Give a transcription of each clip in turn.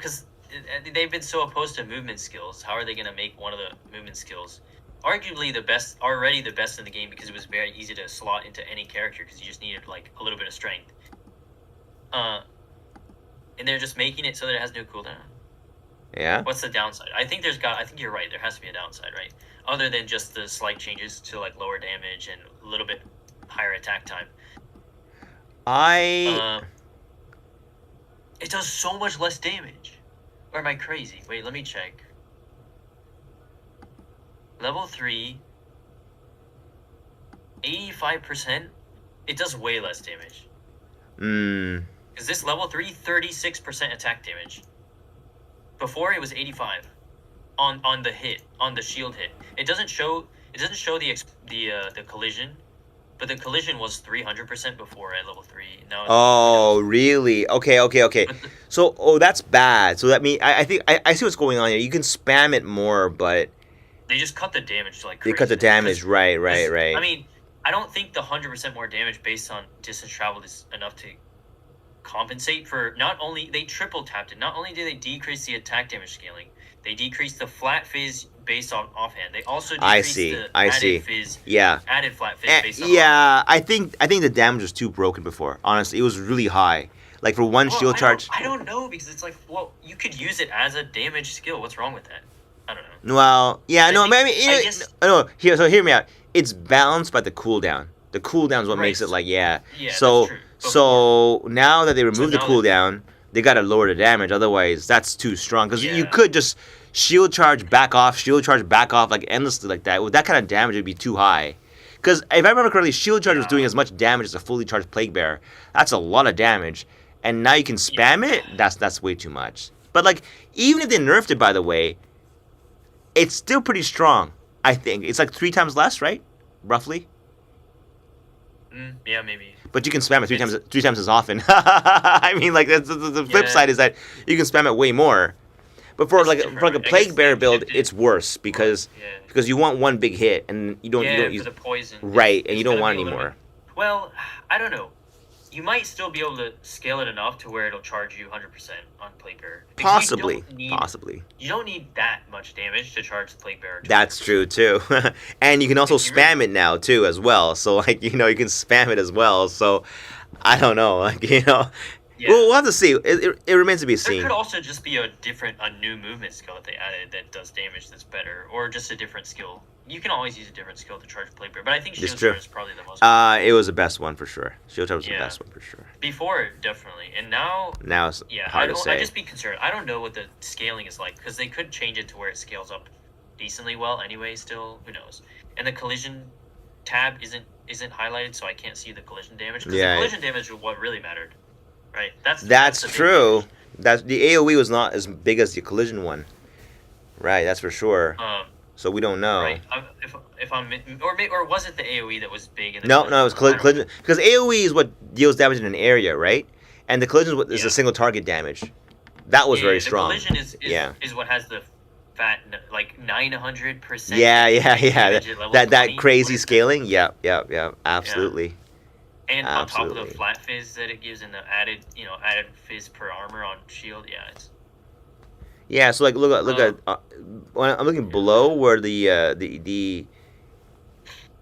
because they've been so opposed to movement skills. How are they gonna make one of the movement skills arguably the best, already the best in the game, because it was very easy to slot into any character because you just needed like a little bit of strength. And they're just making it so that it has no cooldown. Yeah. What's the downside? I think you're right. There has to be a downside, right? Other than just the slight changes to like lower damage and a little bit higher attack time. It does so much less damage. Or am I crazy? Wait, let me check. Level 3, 85%. It does way less damage. Is this level 3? 36% attack damage. Before it was 85 on the hit, on the shield hit. It doesn't show the collision, but the collision was 300% before at level 3. Now oh, really? Okay. So, that's bad. So that means I think I see what's going on here. You can spam it more, but they just cut the damage like crazy. They cut the damage, right. I mean, I don't think the 100% more damage based on distance traveled is enough to compensate for. Not only they triple tapped it, not only did they decrease the attack damage scaling, they decreased the flat fizz based on offhand. They also decreased the added fizz. Yeah. Added flat fizz based on yeah, offhand. I think the damage was too broken before. Honestly, it was really high. Like for one shield charge. I don't know, because it's like, well, you could use it as a damage skill. What's wrong with that? I don't know. Well, yeah, hear me out. It's balanced by the cooldown. The cooldown is what makes it like, yeah. So that's true. So now that they removed the cooldown, they gotta lower the damage. Otherwise, that's too strong. Because you could just shield charge back off like endlessly like that. With that kind of damage, it'd be too high. Because if I remember correctly, shield charge was doing as much damage as a fully charged plague bearer. That's a lot of damage. And now you can spam it. That's way too much. But like, even if they nerfed it, by the way, it's still pretty strong. I think it's like 3 times less, right? Roughly. Yeah, maybe. But you can spam it three times as often. I mean, like the flip side is that you can spam it way more. But for like a plague bearer build, it's worse because you want one big hit and you don't use the poison. Right, and you don't want any more. Well, I don't know. You might still be able to scale it enough to where it'll charge you 100% on plague bearer. Possibly. You don't need that much damage to charge the plague bearer. That's true too. And you can also spam it now too as well. So like, you can spam it as well. So I don't know, like, we'll have to see. It remains to be seen. There could also just be a new movement skill that they added that does damage that's better, or just a different skill. You can always use a different skill to charge plague bearer, but I think shield charge is probably the most. It was the best one for sure. Shield charge was the best one for sure. Before, definitely, and now it's hard to say. I'd just be concerned. I don't know what the scaling is like, because they could change it to where it scales up decently well anyway. Still, who knows? And the collision tab isn't highlighted, so I can't see the collision damage. Because the collision damage is what really mattered, right? That's true. That's the AOE was not as big as the collision one, right? That's for sure. So we don't know. Right. If I'm or was it the AOE that was big? In the no, it was collision, because AOE is what deals damage in an area, right? And the collision is a single target damage. That was very strong. The collision is what has the fat, like 900%. Yeah. That crazy scaling. Yeah, absolutely. And on top of the flat fizz that it gives, and the added fizz per armor on shield, Yeah, so like look at when I'm looking below where the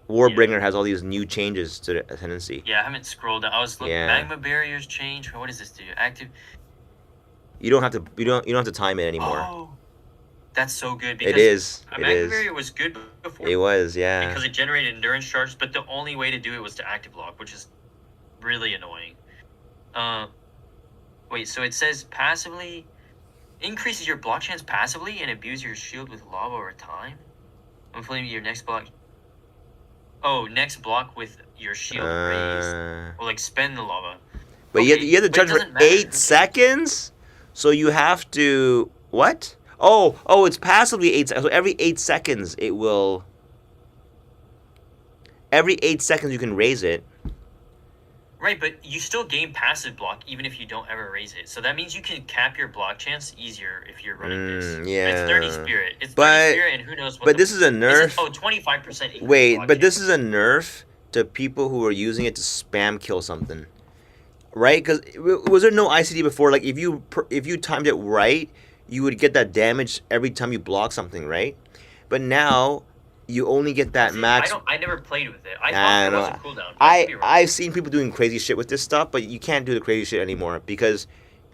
Warbringer has all these new changes to the tendency. Yeah, I haven't scrolled down. I was looking. Magma barriers change. What does this do? Active. You don't have to time it anymore. Oh, that's so good. Because it is. A magma barrier was good before. It was, yeah. Because it generated endurance charges, but the only way to do it was to active lock, which is really annoying. Wait. So it says passively. Increases your block chance passively and imbues your shield with lava over time. Inflaming your next block. Oh, next block with your shield raised. Or like spend the lava. But you have to charge for 8 seconds? So you have to... What? Oh, it's passively 8 seconds. So every 8 seconds it will... Every 8 seconds you can raise it. Right, but you still gain passive block even if you don't ever raise it. So that means you can cap your block chance easier if you're running this. Yeah. It's 30 Spirit. It's 30 Spirit, and who knows what. But this is a nerf. 25%. Wait, but this is a nerf to people who are using it to spam kill something. right? Because was there no ICD before? Like if you timed it right, you would get that damage every time you block something, right? But now you only get that max. I never played with it. I thought there was a cooldown. I've seen people doing crazy shit with this stuff, but you can't do the crazy shit anymore because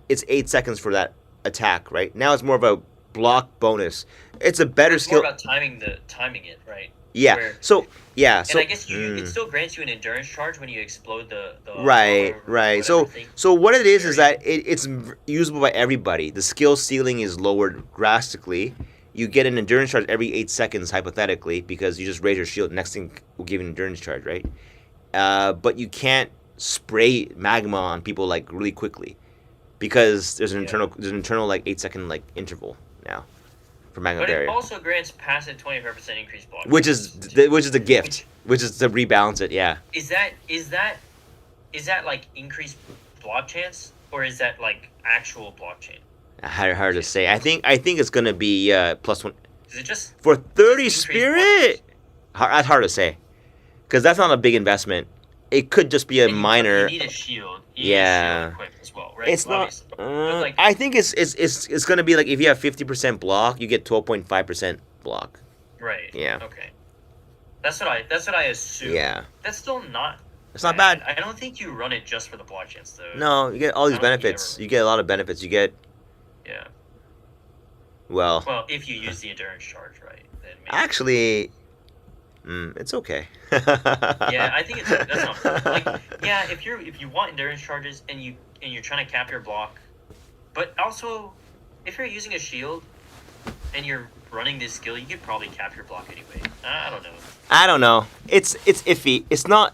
it's 8 seconds for that attack, right? Now it's more of a block bonus. It's a better skill. More about timing it, right? Yeah. Where, so and I guess it still grants you an endurance charge when you explode the right. So what it is that it's usable by everybody. The skill ceiling is lowered drastically. You get an endurance charge every 8 seconds, hypothetically, because you just raise your shield. Next thing will give you an endurance charge, right? But you can't spray magma on people like really quickly because there's an internal like 8 second like interval now for magma barrier. But it also grants passive 25% increased block. Which is the gift, which is to rebalance it. Yeah. Is that like increased block chance, or is that like actual blockchain? Hard to say. I think it's gonna be +1. Is it just for 30 spirit? That's hard to say, because that's not a big investment. It could just be a minor. You need a shield. Yeah. As well, right? It's not. I think it's gonna be like if you have 50% block, you get 12.5% block. Right. Yeah. Okay. That's what I assume. Yeah. That's still not. It's not bad. I don't think you run it just for the block chance though. No, you get all these benefits. You get a lot of benefits. You get. Yeah. Well, if you use the endurance charge, right? Then maybe. Actually, it's okay. Yeah, I think that's not like if you want endurance charges and you're trying to cap your block, but also if you're using a shield and you're running this skill, you could probably cap your block anyway. I don't know. It's iffy. It's not.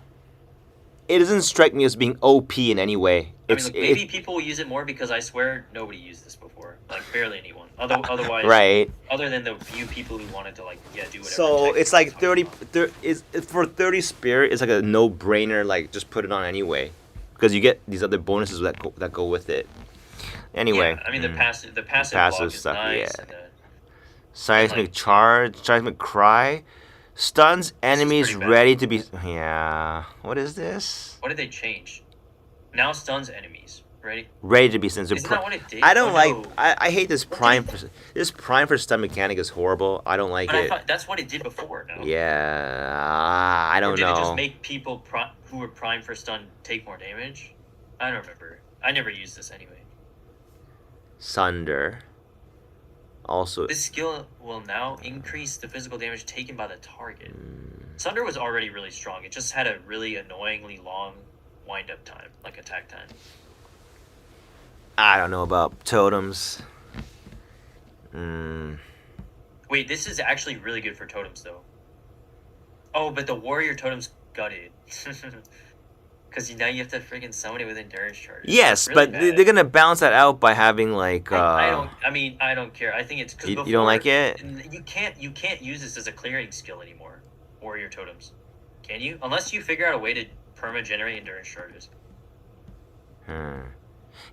It doesn't strike me as being OP in any way. Maybe people will use it more because I swear nobody used this before. Like barely anyone. Otherwise, right. Other than the few people who wanted to do whatever. So it's like 30 for 30 spirit. It's like a no-brainer. Like just put it on anyway, because you get these other bonuses that go with it. Anyway, yeah, I mean the passive block stuff. Nice, yeah. Seismic charge, seismic cry. Stuns enemies ready to be. Yeah. What is this? What did they change? Now stuns enemies. Ready to be stunned. Isn't that what it did? I don't like. No. I hate this prime. This prime for stun mechanic is horrible. I don't like it. I thought that's what it did before. No? Yeah. I don't know. Did it just make people who were primed for stun take more damage? I don't remember. I never used this anyway. Sunder. Also, this skill will now increase the physical damage taken by the target. Sunder was already really strong. It just had a really annoyingly long wind-up time, like attack time. I don't know about totems. Wait, this is actually really good for totems, though. Oh, but the warrior totem's gutted. Because now you have to freaking summon it with endurance charges. Yes, really but they're gonna balance that out by having like. I don't care. I think it's because you don't like it. You can't use this as a clearing skill anymore. Warrior totems, can you? Unless you figure out a way to perma-generate endurance charges.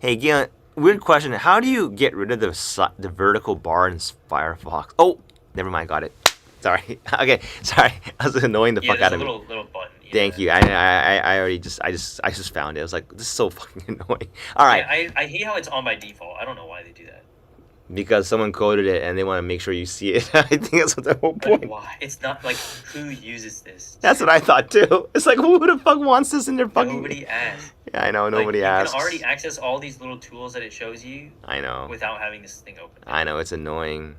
Hey, Galen, weird question. How do you get rid of the vertical bar in Firefox? Oh, never mind. Got it. Sorry. Okay. Sorry. I was annoying the fuck out of me. Little button. Thank you. I already just found it. I was like, this is so fucking annoying. All right. I hate how it's on by default. I don't know why they do that. Because someone coded it and they want to make sure you see it. I think that's the whole point. But why? It's not like who uses this. That's what I thought too. It's like who the fuck wants this in their fucking. Nobody asked. Yeah, I know. Nobody asks. You can already access all these little tools that it shows you. I know. Without having this thing open. I know, it's annoying.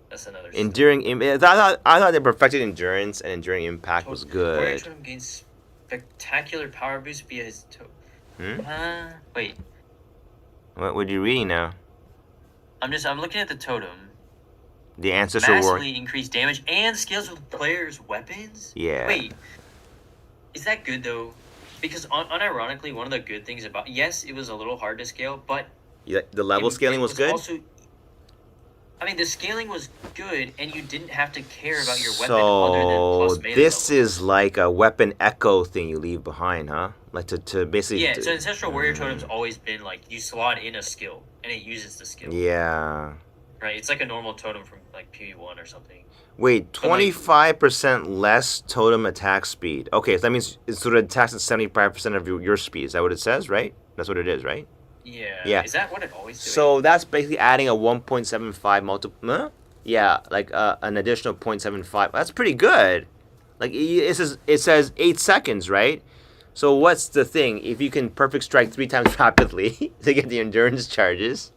That's another. Enduring. I thought they perfected endurance, and enduring impact was good. Warrior totem gains spectacular power boost via his wait. What are you reading now? I'm looking at the totem. The ancestor war. Massively increased damage and scales with players' weapons? Yeah. Wait. Is that good though? Because unironically, one of the good things about it was a little hard to scale, but the level scaling was good. Also, I mean, the scaling was good, and you didn't have to care about your weapon other than plus melee this level. is like a weapon echo thing you leave behind, huh? Like to basically. Yeah. So ancestral warrior totem's always been like you slot in a skill, and it uses the skill. Yeah. Right. It's like a normal totem from like PV1 or something. Wait, 25% less totem attack speed. Okay, so that means it sort of attacks at 75% of your speed. Is that what it says, right? That's what it is, right? Yeah. Yeah. Is that what it always does? So that's basically adding a 1.75 multiple. Yeah, like an additional 0.75. That's pretty good. Like it says 8 seconds, right? So what's the thing? If you can perfect strike 3 times rapidly to get the endurance charges,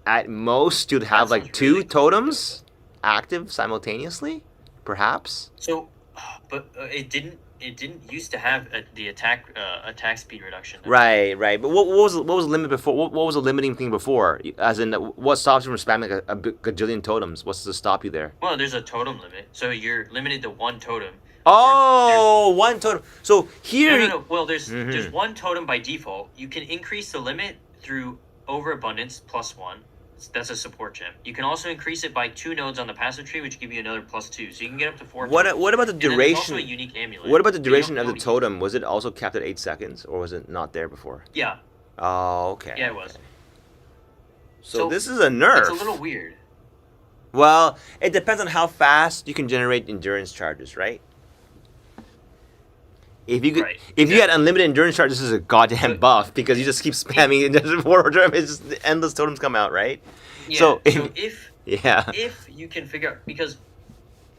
at most you'd have like 2 really totems active simultaneously, perhaps. So, but it didn't used to have the attack speed reduction. Right. But what was the limit before? What was the limiting thing before? As in, what stops you from spamming a gajillion totems? What's to stop you there? Well, there's a totem limit, so you're limited to 1 totem. Oh, 1 totem. So here. No. Well, there's 1 totem by default. You can increase the limit through overabundance +1. That's a support gem. You can also increase it by 2 nodes on the passive tree, which give you another +2. So you can get up to 4. What about the duration? There's also a unique amulet. What about the duration of the totem? Was it also capped at 8 seconds, or was it not there before? Yeah. Oh, okay. Yeah, it was. So this is a nerf. It's a little weird. Well, it depends on how fast you can generate endurance charges, right? If you could, if you had unlimited endurance charges, this is a goddamn buff because you just keep spamming it. It's just endless totems come out, right? Yeah. So if yeah, if you can figure out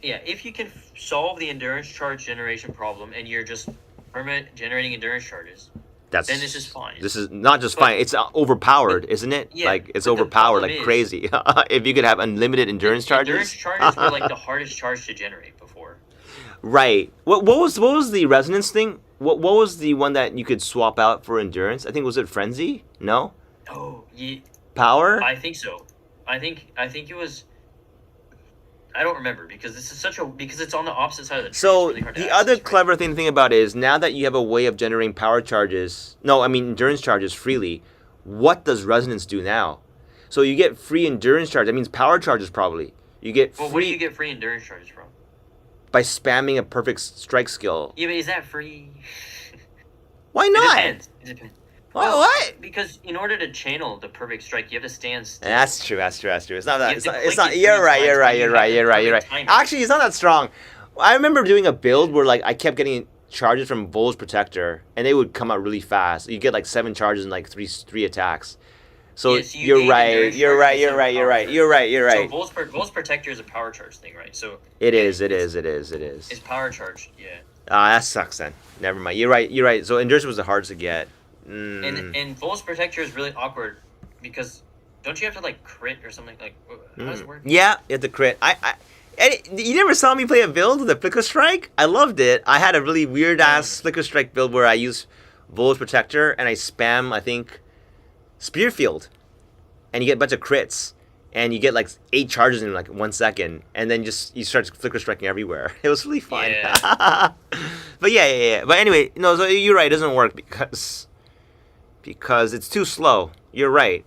if you can solve the endurance charge generation problem and you're just permanent generating endurance charges, then this is fine. This is not just fine; it's overpowered, isn't it? Yeah, like it's overpowered like crazy. If you could have unlimited endurance charges, endurance charges were like the hardest charge to generate before. Right. What was the resonance thing? What was the one that you could swap out for endurance? I think was it frenzy? No. Oh, yeah. Power? I think so. I think it was. I don't remember because this is because it's on the opposite side of the tree. So really hard to the access, other right? clever thing about it is now that you have a way of generating power charges. No, I mean endurance charges freely. What does resonance do now? So you get free endurance charge. That means power charges probably. You get free. Well, where do you get free endurance charges from? By spamming a perfect strike skill. Yeah, but is that free? Why not? It depends. Well, what? Because in order to channel the perfect strike, you have to stand still. That's true. It's not that. You have to It's click not. it You're 3 right. times You're right. when you You're have right. the You're right. You're right. perfect timing. Actually, it's not that strong. I remember doing a build where like I kept getting charges from Bull's Protector, and they would come out really fast. You get like 7 charges in like three attacks. So Yeah, so you're right. You're right. You're right. You're right. You're right. You're right. So Vol's Protector is a power charge thing, right? So It is. It is. it's power charge, yeah. That sucks then. Never mind. You're right. You're right. So endurance was the hardest to get. And Vol's Protector is really awkward because don't you have to like crit or something? Like how does it work? Yeah, you have to crit. You never saw me play a build with a Flicker Strike? I loved it. I had a really weird ass Flicker Strike build where I use Vol's Protector and I spam, I think, Spearfield. And you get a bunch of crits. And you get like 8 charges in like 1 second. And then you start Flicker Striking everywhere. It was really fun. Yeah. But yeah. But anyway, no, so you're right. It doesn't work because it's too slow. You're right.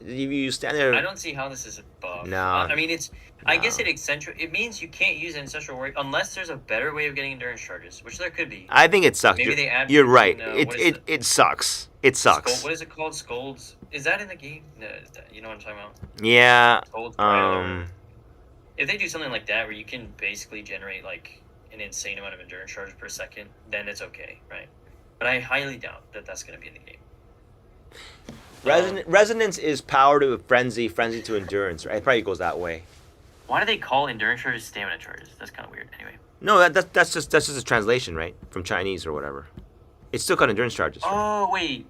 You stand there. I don't see how this is a buff. No. I mean, I guess it means you can't use Ancestral Warrior unless there's a better way of getting endurance charges, which there could be. I think it sucks. Maybe they add. You're right. It sucks. It sucks. What is it called? Scolds? Is that in the game? No, you know what I'm talking about? Yeah. Scolds, if they do something like that where you can basically generate like an insane amount of endurance charges per second, then it's okay, right? But I highly doubt that that's going to be in the game. Resonance is power to frenzy to endurance, right? It probably goes that way. Why do they call endurance charges stamina charges? That's kind of weird. Anyway. No, that's just a translation, right? From Chinese or whatever. It's still called endurance charges. Right? Oh wait,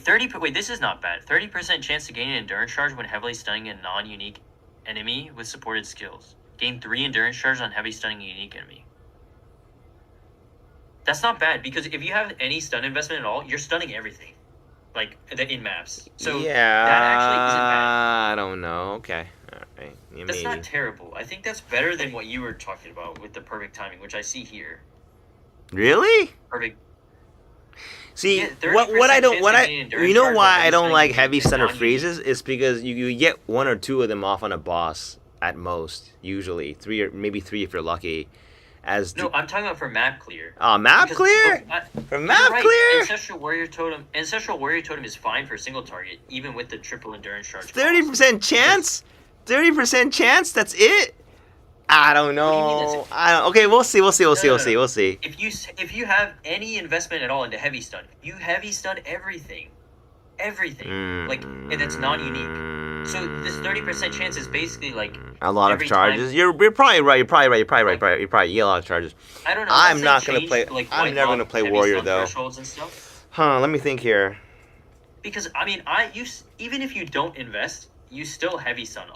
30. Wait, this is not bad. 30% chance to gain an endurance charge when heavily stunning a non-unique enemy with supported skills. Gain 3 endurance charges on heavy stunning a unique enemy. That's not bad because if you have any stun investment at all, you're stunning everything, like in maps. So yeah, that actually isn't bad. I don't know. Okay, all right. Yeah, that's maybe. not terrible. I think that's better than what you were talking about with the perfect timing, which I see here. Really? Perfect. See, Yeah, what I don't, you know why I don't like heavy non-unique stunner freezes is because you get 1 or 2 of them off on a boss at most, usually 3 or maybe 3 if you're lucky. No, I'm talking about for map clear. Map clear? For map right. clear? Ancestral Warrior Totem is fine for a single target, even with the triple endurance charge. 30% chance? 30% chance? That's it? I don't What do you mean know. Okay, we'll see. We'll see. If you have any investment at all into heavy stun, you heavy stun everything. Like, and that's non-unique. So this 30% chance is basically like a lot of charges. You're probably right. You get a lot of charges. I don't know. I'm not gonna play. Like, I'm never gonna play warrior though. And stuff. Let me think here. Because I mean, even if you don't invest, you still heavy stun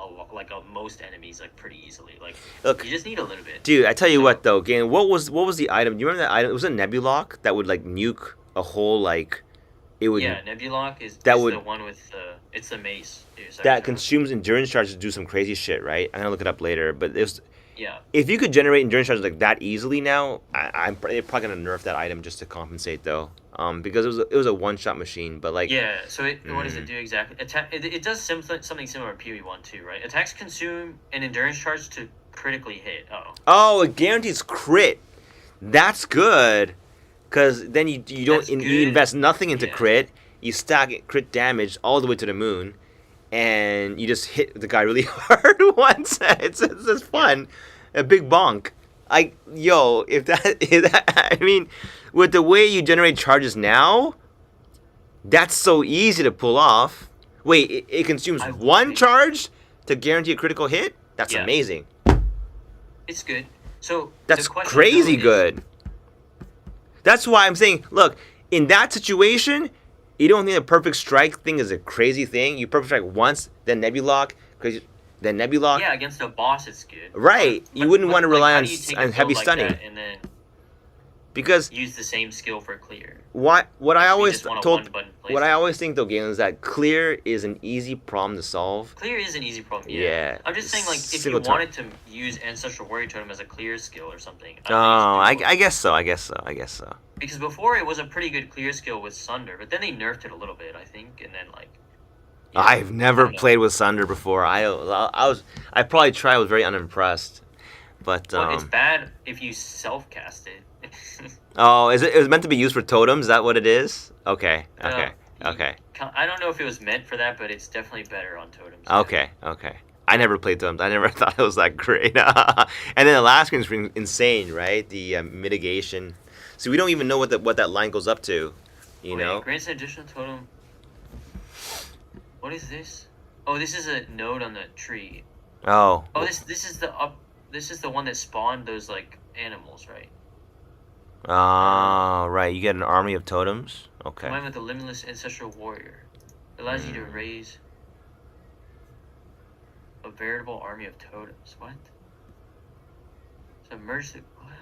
most enemies like pretty easily. Like, look, you just need a little bit. Dude, I tell you what though, game. What was the item? Do you remember that item? It was a Nebulock that would like nuke a whole like. It would. Yeah, Nebulock is the one with it's the mace. That consumes endurance charges to do some crazy shit, right? I'm gonna look it up later, but it's. Yeah. If you could generate endurance charges like that easily now, I'm probably gonna nerf that item just to compensate though. Because it was a one-shot machine, but like. Yeah. So what does it do exactly? It does something similar to PoE1 too, right? Attacks consume an endurance charge to critically hit. Oh, it guarantees crit. That's good. Because then you don't you invest nothing into crit, you stack crit damage all the way to the moon, and you just hit the guy really hard once. It's fun, a big bonk. I mean, with the way you generate charges now, that's so easy to pull off. Wait, it consumes one charge to guarantee a critical hit? That's amazing. It's good. So that's crazy good. That's why I'm saying, look, in that situation, you don't think the perfect strike thing is a crazy thing. You perfect strike once, then Nebulock, then Nebulock. Yeah, against a boss, it's good. Right. You wouldn't want to rely on heavy stunning. And then because use the same skill for clear. What I always think though, Galen, is that clear is an easy problem to solve. Clear is an easy problem. Yeah. I'm just saying, like, if you wanted to use Ancestral Warrior Totem as a clear skill or something. I guess so. Because before it was a pretty good clear skill with Sunder, but then they nerfed it a little bit, I think, and then like. Yeah, I've never played with Sunder before. I probably tried. I was very unimpressed, but it's bad if you self-cast it. Oh, it was meant to be used for totems? Is that what it is? Okay. I don't know if it was meant for that, but it's definitely better on totems. Okay. I never played totems. I never thought it was that great. And then the last screen is insane, right? The mitigation. So we don't even know what that line goes up to. You know? Grants an additional totem. What is this? Oh, this is a node on the tree. Oh. Oh, this is the one that spawned those like animals, right? Right. You get an army of totems. Okay. Combined with the limitless ancestral warrior, it allows you to raise a veritable army of totems. What? Submersive. What?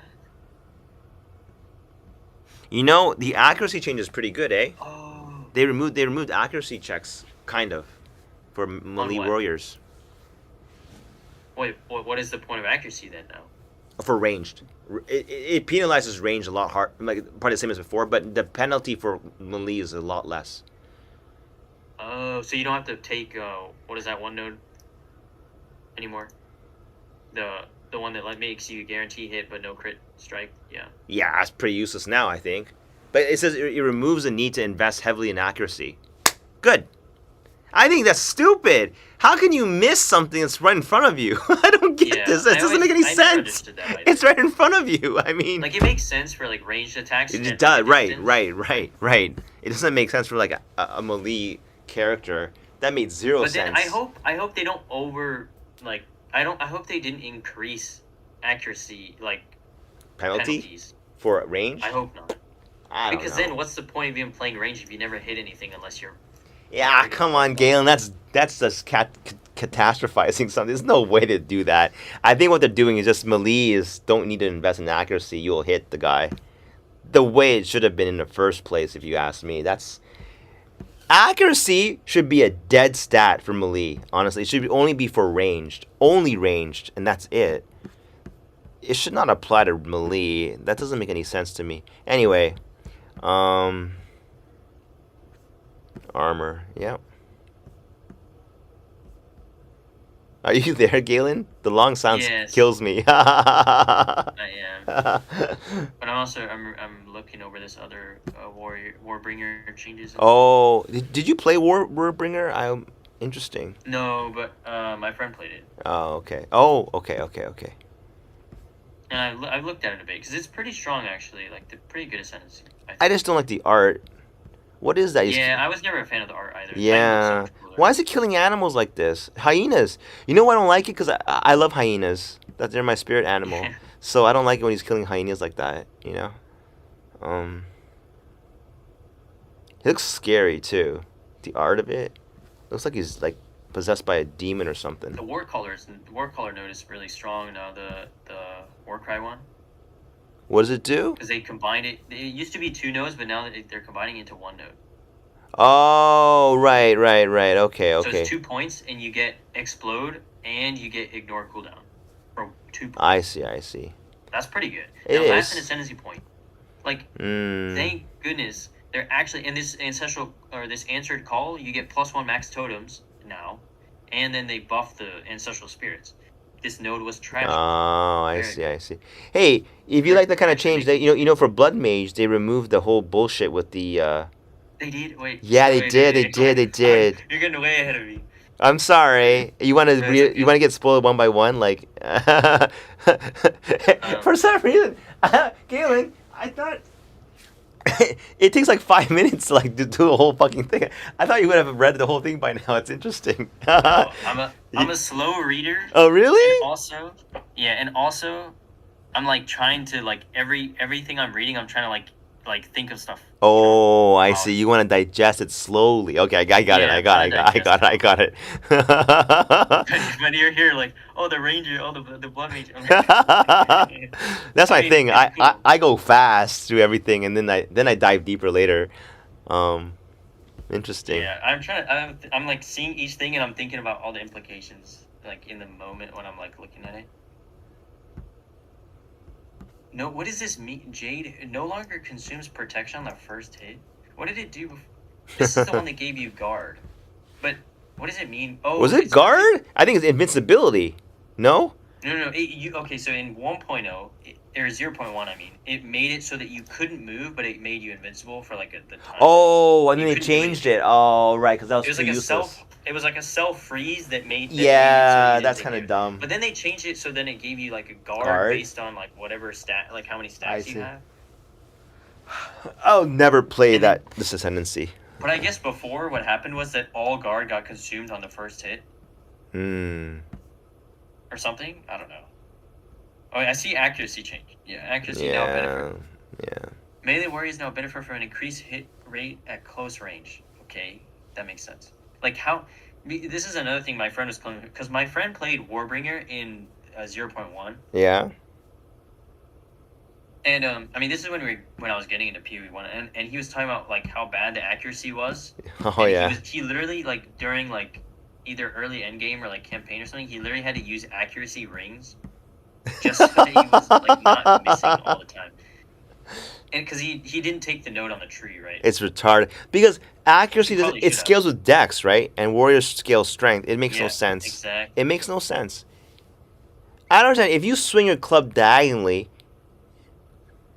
You know, the accuracy change is pretty good, eh? Oh. They removed accuracy checks, kind of, for melee warriors. Wait, what is the point of accuracy then now? For ranged. It penalizes range a lot hard, like probably the same as before, but the penalty for melee is a lot less. Oh, so you don't have to take what is that one node anymore? The one that makes you guarantee hit but no crit strike. Yeah. Yeah, that's pretty useless now, I think. But it says it removes the need to invest heavily in accuracy. Good. I think that's stupid. How can you miss something that's right in front of you? I don't get this. This doesn't make any sense. It's right in front of you. I mean, like, it makes sense for like ranged attacks. It does. Right. It doesn't make sense for like a melee character. That made zero sense. But then I hope they don't I hope they didn't increase accuracy penalties for range. I hope not. Because then what's the point of even playing range if you never hit anything unless you're. Yeah, come on, Galen. That's just catastrophizing something. There's no way to do that. I think what they're doing is just melee don't need to invest in accuracy. You'll hit the guy. The way it should have been in the first place, if you ask me. Accuracy should be a dead stat for melee. Honestly, it should only be for ranged. Only ranged, and that's it. It should not apply to melee. That doesn't make any sense to me. Anyway, armor, yep. Are you there, Galen? The long silence kills me. I am. But I'm looking over this other Warbringer changes. Oh, did you play Warbringer? Interesting. No, but my friend played it. Oh, okay. Oh, okay. And I looked at it a bit because it's pretty strong actually. Like they're pretty good ascendancy. I just don't like the art. What is that? Yeah, I was never a fan of the art either. Yeah. Why is it killing animals like this? Hyenas. You know why I don't like it? Because I love hyenas. They're my spirit animal. So I don't like it when he's killing hyenas like that. You know. It looks scary too. The art of it looks like he's like possessed by a demon or something. The war color note is really strong now. The Warcry one. What does it do? Because they combined it. It used to be 2 nodes, but now they're combining it into 1 node. Oh, right. Okay. So it's 2 points, and you get explode, and you get ignore cooldown for 2 points. I see. That's pretty good. It now, that's is. an ascendancy point. Like, thank goodness they're actually in this ancestral or this answered call. You get +1 max totems now, and then they buff the ancestral spirits. This node was trash. Oh, I see. Hey, if you like that kind of change, you know, for Blood Mage, they removed the whole bullshit with the. They did. Wait. Yeah, they did. You're getting way ahead of me. I'm sorry. You want to get spoiled one by one, like. For some reason, Galen, I thought. It takes like 5 minutes to like do the whole fucking thing. I thought you would have read the whole thing by now. It's interesting. I'm a slow reader. Oh really? And also, I'm like trying to like everything I'm reading. I'm trying to like think of stuff. Oh, I see. You want to digest it slowly. Okay, I got it. I got it. When you're here, like, oh, the ranger, oh, the blood mage. That's my thing. Cool. I go fast through everything, and then I dive deeper later. Interesting. Yeah, I'm like seeing each thing, and I'm thinking about all the implications, like in the moment when I'm like looking at it. No, what does this mean? Jade no longer consumes protection on the first hit. What did it do? This is the one that gave you guard. But what does it mean? Oh, was it guard? I think it's invincibility. No. No. Okay, so in 1.0 or 0.1, I mean, it made it so that you couldn't move, but it made you invincible for like the time. Oh, and then they changed it. Oh, right, because that was too useless. It was like a self freeze that made. That's kind of dumb. But then they changed it so then it gave you like a guard based on like whatever stat, like how many stats you have. I'll never play this ascendancy. But I guess before what happened was that all guard got consumed on the first hit. Or something. I don't know. Oh, I see accuracy change. Yeah, accuracy now benefit. Yeah. Melee warriors now benefit from an increased hit rate at close range. Okay, that makes sense. Like how, this is another thing my friend was claiming, because my friend played Warbringer in 0.1. Yeah. And I mean, this is when I was getting into PoE1, and he was talking about like how bad the accuracy was. Oh yeah. He literally like during like either early endgame or like campaign or something, he literally had to use accuracy rings, just because he was like not missing all the time. And because he didn't take the note on the tree, right? It's retarded. Because accuracy, it scales with dex, right? And warriors scale strength. It makes no sense. Exactly. It makes no sense. I don't understand. If you swing your club diagonally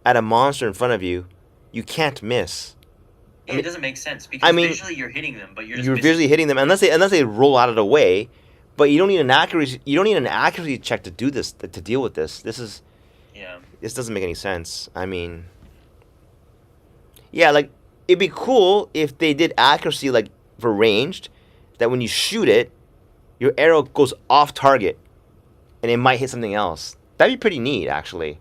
at a monster in front of you, you can't miss. Yeah, it doesn't make sense. Because visually you're hitting them, but you're visually hitting them unless they roll out of the way. But you don't need an accuracy check to do this, to deal with this. This doesn't make any sense. I mean, yeah, like it'd be cool if they did accuracy like for ranged, that when you shoot it, your arrow goes off target, and it might hit something else. That'd be pretty neat, actually.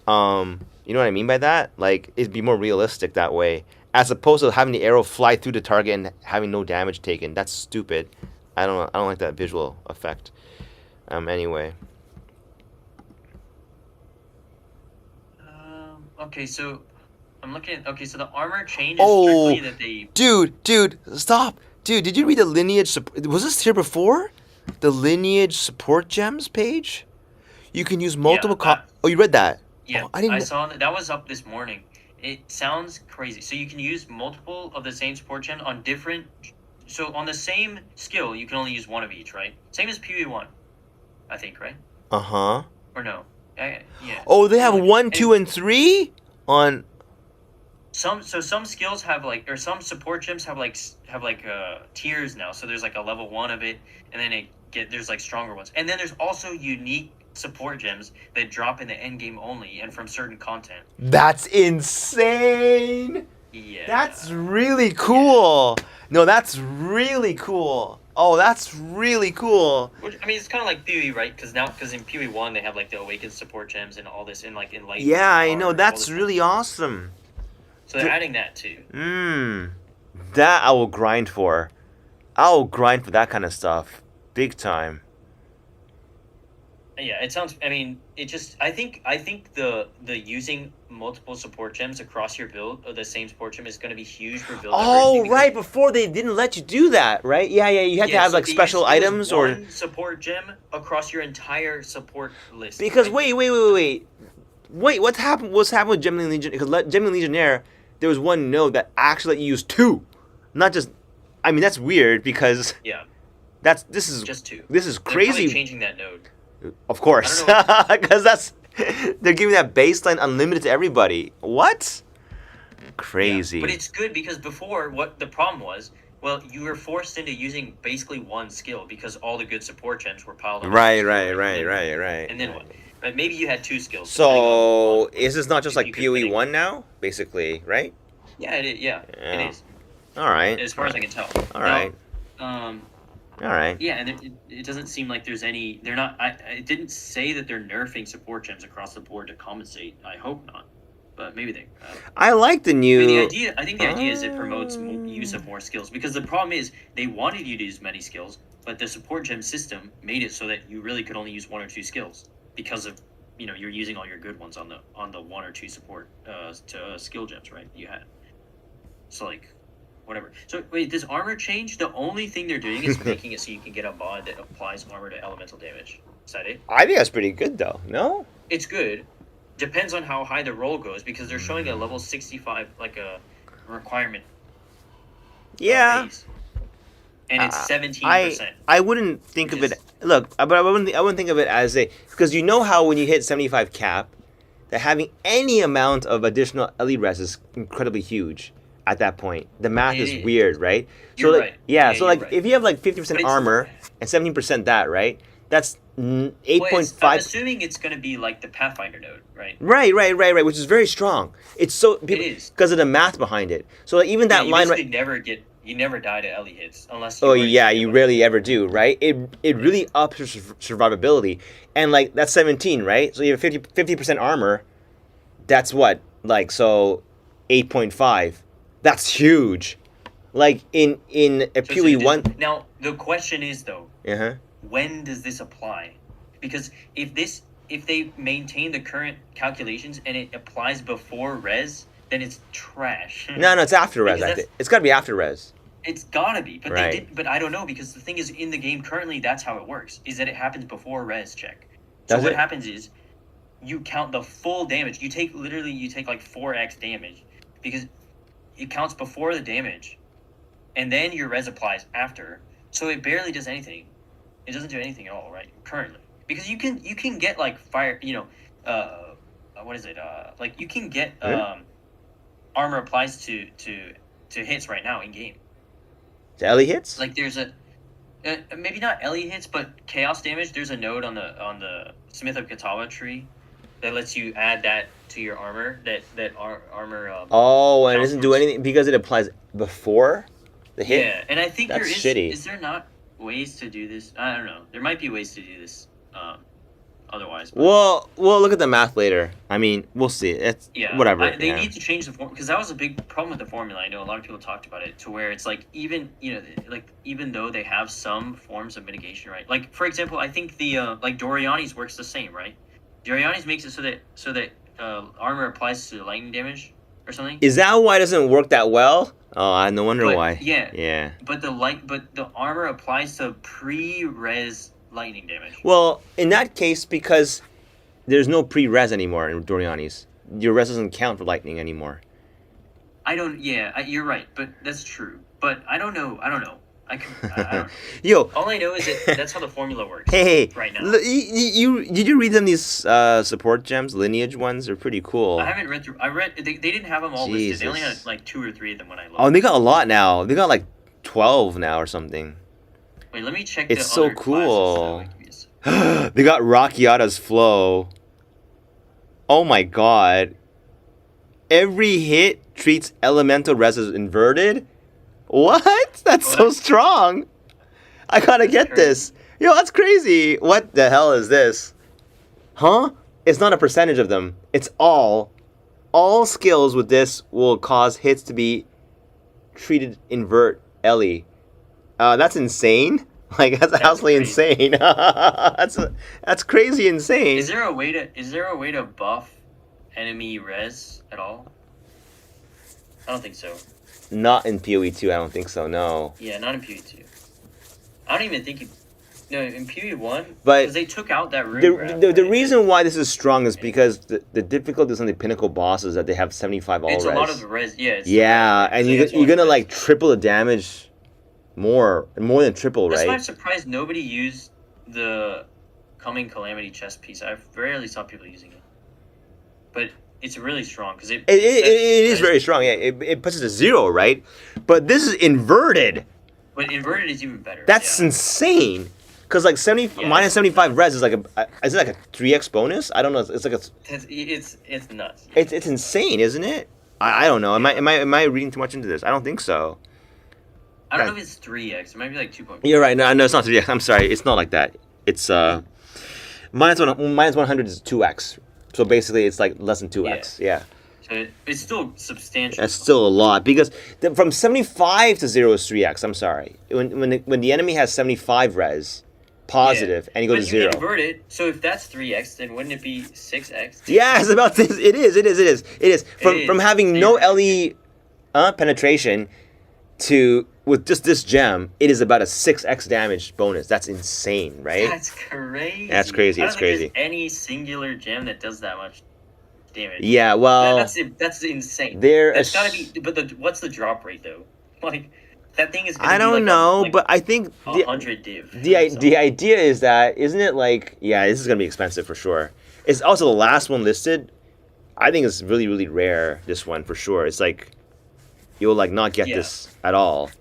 You know what I mean by that? Like it'd be more realistic that way, as opposed to having the arrow fly through the target and having no damage taken. That's stupid. I don't like that visual effect. Anyway. Okay, so I'm looking at. Okay, so the armor change is strictly that they. Dude, stop. Dude, did you read the lineage? Was this here before? The lineage support gems page. You can use multiple. Oh, you read that? Yeah, I didn't. I saw that. That was up this morning. It sounds crazy. So you can use multiple of the same support gem on different. So on the same skill, you can only use one of each, right? Same as PoE1, I think, right? Uh-huh. Or no? Yeah. Oh, they have 1, 2, and 3 on. some skills have like, or some support gems have like tiers now. So there's like a level 1 of it, and then there's like stronger ones, and then there's also unique support gems that drop in the end game only and from certain content. That's insane. Yeah. That's really cool. Yeah. No, that's really cool. Oh, that's really cool. Which, I mean, it's kind of like PoE, right? Because in PoE 1 they have like the awakened support gems and all this, in like in light. Yeah, I know. That's really awesome. So they're adding that too. That I will grind for. I'll grind for that kind of stuff, big time. Yeah, it sounds. I mean, it just. I think the using multiple support gems across your build, or the same support gem, is going to be huge for build. Oh, right. Before they didn't let you do that, right? Yeah. You had to have like special items or support gem across your entire support list. Because wait. What's happened? What's happened with Gemini Legion? Because Gemini Legionnaire, there was one node that actually let you use 2, not just. I mean, that's weird because. Yeah. This is just 2. This is crazy. They're probably changing that node. Of course, because they're giving that baseline unlimited to everybody. What? Crazy. Yeah, but it's good because before, what the problem was, well, you were forced into using basically one skill because all the good support gems were piled up. Right. And then what? But maybe you had 2 skills. So is this not just like PoE 1 now, basically, right? Yeah, it is. Yeah, it is. All right. As far as I can tell. All right. All right. Yeah, and it doesn't seem like there's any. They're not. I didn't say that they're nerfing support gems across the board to compensate. I hope not, but maybe they. I like the new. I think the idea is it promotes use of more skills, because the problem is they wanted you to use many skills, but the support gem system made it so that you really could only use 1 or 2 skills because of you're using all your good ones on the 1 or 2 support skill gems, right? You had. So like. Whatever. So wait, does armor change? The only thing they're doing is making it so you can get a mod that applies armor to elemental damage. Is that it? I think that's pretty good, though. No? It's good. Depends on how high the roll goes, because they're showing a level 65 like a requirement. Yeah. And it's 17%. I wouldn't think of it. Look, but I wouldn't think of it as because you know how when you hit 75 cap, that having any amount of additional elite res is incredibly huge. At that point, the math is weird, right? You're right. Yeah, so like if you have like 50% armor and 17% that, right? That's 8.5. I'm assuming it's going to be like the Pathfinder node, right? Right, which is very strong. It's so it is because of the math behind it. So like, even that line, right? You never die to Ellie hits unless. You rarely ever do, right? It really ups your survivability, and like that's 17, right? So you have 50% armor. That's what, like, so 8.5. That's huge. Like in a PoE 1. Now the question is though. Uh-huh. When does this apply? Because if they maintain the current calculations and it applies before res, then it's trash. No, it's after res. I think it's got to be after res. It's gotta be, but right. They did. But I don't know, because the thing is, in the game currently, that's how it works. Is that it happens before res check. So what happens is, you count the full damage. You take like 4x damage, because it counts before the damage, and then your res applies after. So it barely does anything. It doesn't do anything at all, right? Currently, because you can get like fire. What is it? Like you can get armor applies to hits right now in game. To Ellie hits? Like there's a maybe not Ellie hits, but chaos damage. There's a node on the Smith of Katawa tree that lets you add that to your armor. Armor. And it doesn't do anything because it applies before the hit. Yeah, and I think that's shitty. Is there not ways to do this? I don't know. There might be ways to do this. Otherwise. But... Well, we'll look at the math later. I mean, we'll see. It's whatever. They need to change the form, because that was a big problem with the formula. I know a lot of people talked about it, to where it's like even though they have some forms of mitigation, right? Like for example, I think the like Doriani's works the same, right? Doriani's makes it so that armor applies to lightning damage or something. Is that why it doesn't work that well? Oh, no wonder why. Yeah. But the armor applies to pre-res lightning damage. Well, in that case, because there's no pre-res anymore in Doriani's, your res doesn't count for lightning anymore. You're right, but that's true. But I don't know. I don't. Yo. All I know is that that's how the formula works. Hey. Right now. Did you read them these support gems, lineage ones? They're pretty cool. I haven't read through. I read. They didn't have them all listed. They only had like 2 or 3 of them when I looked. Oh, and they got a lot now. They got like 12 now or something. Wait, let me check. It's the so other cool. Classes. They got Rakiata's flow. Oh my god. Every hit treats elemental res as inverted? What? That's so strong. I gotta get this. Yo, that's crazy. What the hell is this? Huh? It's not a percentage of them. It's all. All skills with this will cause hits to be treated invert Ellie. That's insane. Like that's absolutely insane. That's crazy insane. Is there a way to buff enemy res at all? I don't think so. Not in PoE2, I don't think so, no. Yeah, not in PoE2. I don't even think you... No, in PoE1, but because they took out that rune. The reason why this is strong is because the difficulty on the pinnacle bosses that they have 75 all res. It's a lot of res, yeah. Yeah, and you're gonna like triple the damage more than triple, right? That's why I'm surprised nobody used the Coming Calamity chest piece. I rarely saw people using it. But it's really strong because it is very strong. Yeah, it puts it to 0, right? But this is inverted. But inverted is even better. That's insane. Because like minus 75 res is like is it like a 3x bonus? I don't know. It's like it's nuts. It's insane, isn't it? I don't know. Am I reading too much into this? I don't think so. I don't know if it's 3x. It might be like 2.5. You're right. No, it's not 3x. I'm sorry. It's not like that. It's minus 100 is 2x. So basically, it's like less than 2x. Yeah. So it's still substantial. That's still a lot because from 75 to 0 is 3x. I'm sorry. When the enemy has 75 res, positive, and you go to 0. But you invert it. So if that's 3x, then wouldn't it be 6x? Yeah, it's about this. It is. From having no LE penetration to with just this gem, it is about a 6x damage bonus. That's insane, right? That's crazy. That's crazy. I It's don't crazy. think there's any singular gem that does that much damage. Yeah, well, that's insane. That's gotta be. But what's the drop rate though? Like that thing is. I don't know, but I think 100 div. The idea is that isn't it like this is gonna be expensive for sure. It's also the last one listed. I think it's really really rare. This one for sure. It's like you'll like not get this at all.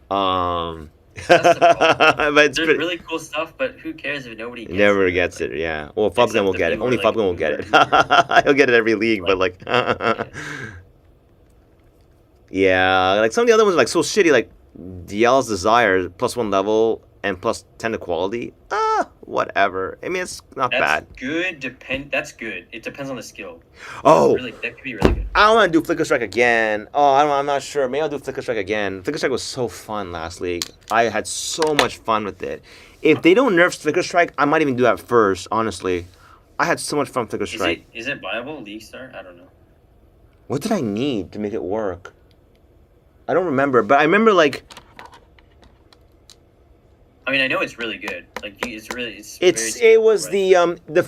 That's the problem. But it's There's really cool stuff, but who cares if nobody gets never it? gets it, yeah. Well, Fubgun will get it. Only Fubgun will get it. Like, He'll get it every league, but like... yeah, like some of the other ones are like so shitty, like DL's Desire, +1 level, and +10 to quality. Whatever. I mean, it's not bad. That's good. It depends on the skill. Oh! That could be really good. I want to do Flicker Strike again. Oh, I'm not sure. Maybe I'll do Flicker Strike again. Flicker Strike was so fun last league. I had so much fun with it. If they don't nerf Flicker Strike, I might even do that first, honestly. I had so much fun with Flicker Strike. Is it viable, League Star? I don't know. What did I need to make it work? I don't remember, but I remember like... I mean, I know it's really good. Like, the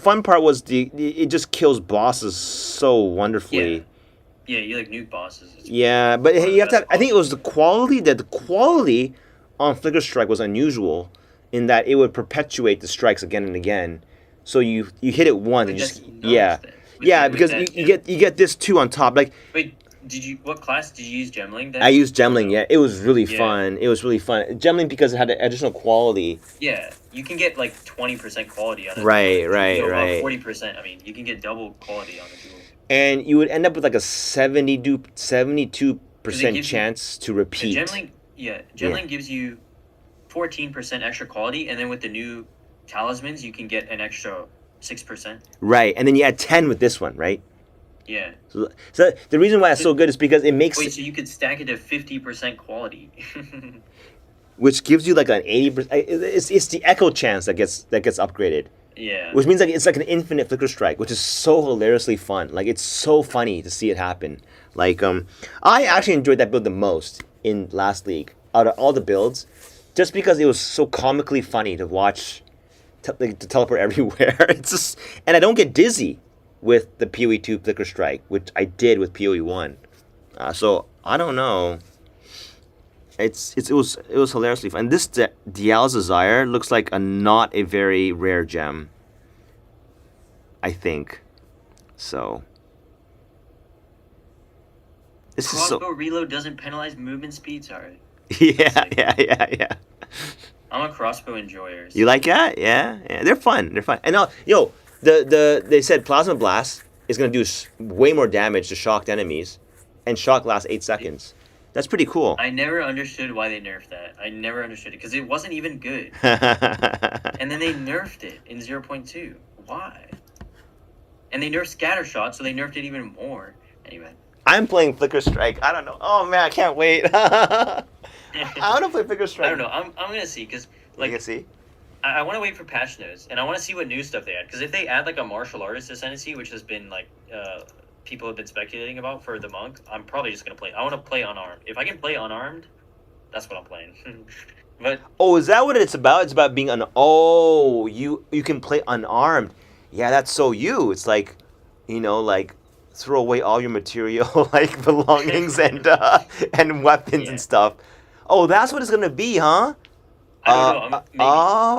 fun part was it just kills bosses so wonderfully. Yeah, you like nuke bosses. Yeah, but you have to. I think it was the quality on Flicker Strike was unusual, in that it would perpetuate the strikes again and again. So you hit it once and just because you get this too on top. Like wait. What class did you use Gemling then? I used Gemling, yeah. It was really fun. It was really fun. Gemling because it had additional quality. Yeah, you can get like 20% quality on it. Right. 40%. I mean, you can get double quality on the duel. And you would end up with like a 72% chance to repeat. Gemling gives you 14% extra quality, and then with the new talismans, you can get an extra 6%. Right, and then you add 10 with this one, right? Yeah. So the reason why it's so good is because it makes... Wait, so you could stack it to 50% quality. Which gives you like an 80%... It's the echo chance that gets upgraded. Yeah. Which means like it's like an infinite Flicker Strike, which is so hilariously fun. Like, it's so funny to see it happen. Like, I actually enjoyed that build the most in last league. Out of all the builds. Just because it was so comically funny to watch... to teleport everywhere. It's just... And I don't get dizzy with the PoE2 Flicker Strike, which I did with PoE1. So, I don't know. it was hilariously fun. And this Dial's Desire looks like not a very rare gem. I think. So. This Crossbow is so. reload doesn't penalize movement speed. Sorry. Yeah. I'm a crossbow enjoyer. So. You like that? Yeah. They're fun. And now, they said Plasma Blast is gonna do way more damage to shocked enemies, and shock lasts 8 seconds. That's pretty cool. I never understood why they nerfed that. I never understood it because it wasn't even good. And then they nerfed it in 0.2. Why? And they nerfed Scatter Shot, so they nerfed it even more. Anyway. I'm playing Flicker Strike. I don't know. Oh man, I can't wait. I want to play Flicker Strike. I don't know. I'm gonna see because like you can see. I want to wait for patch notes and I want to see what new stuff they add because if they add like a martial artist ascendancy, which has been like people have been speculating about for the monk, I'm probably just gonna play. I want to play unarmed. If I can play unarmed, that's what I'm playing. But is that what it's about? It's about being you can play unarmed. Yeah, that's so you. It's like, like throw away all your material like belongings and weapons and stuff. Oh, that's what it's gonna be, huh? I don't know.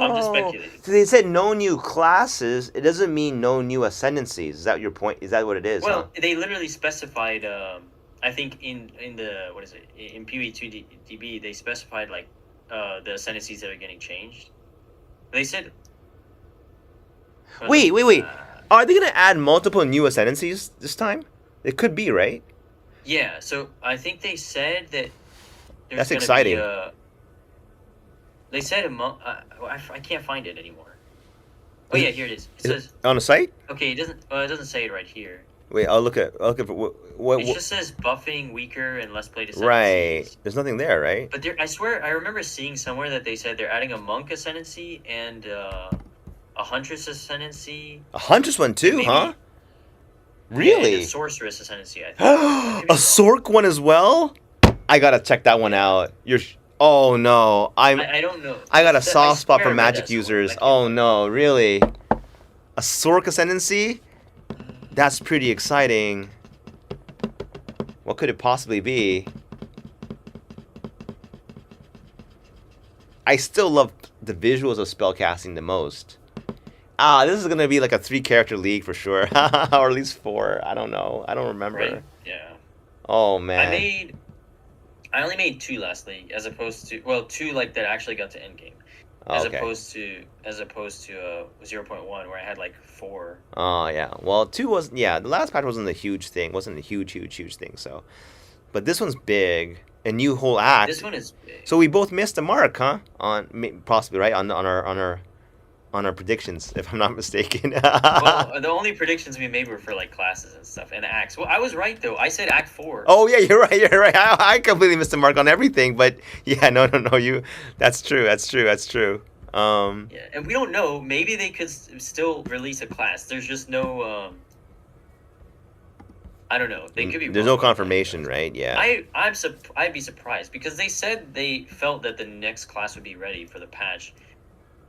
I'm just speculating. So they said no new classes. It doesn't mean no new ascendancies. Is that your point? Is that what it is? Well, they literally specified. I think in the in poe2db they specified like the ascendancies that are getting changed. They said. Wait. Are they gonna add multiple new ascendancies this time? It could be, right? Yeah. So I think they said that. That's exciting. They said I can't find it anymore. Oh yeah, here it is. It says on the site. Okay, it doesn't say it right here. Wait, I'll look at what. It just says buffing weaker and less played ascendancies. Right. There's nothing there, right? But I swear I remember seeing somewhere that they said they're adding a monk ascendancy and a huntress ascendancy. A huntress one too, huh? Really? And a sorceress ascendancy, I think. A sorc one as well? I gotta check that one out. Oh no, I don't know. I got a soft spot for magic users. Oh no, really? A sorc ascendancy? That's pretty exciting. What could it possibly be? I still love the visuals of spellcasting the most. This is gonna be like a 3-character league for sure, or at least 4. I don't know. I don't remember. Right? Yeah. Oh man. I only made 2 last league, as opposed to 2 like that actually got to endgame, as opposed to 0.1 where I had like 4. Oh yeah, well 2 wasn't. Yeah, the last patch wasn't a huge thing. Wasn't a huge thing. So, but this one's big. A new whole act. This one is big. So we both missed the mark, huh? Possibly right on our predictions, if I'm not mistaken. Well, the only predictions we made were for like classes and stuff and acts. Well, I was right though. I said Act 4. Oh yeah, you're right. I completely missed the mark on everything, but yeah, no. That's true. Yeah, and we don't know. Maybe they could still release a class. There's just no. I don't know. They could be. There's no confirmation, right? Yeah. I'd be surprised because they said they felt that the next class would be ready for the patch.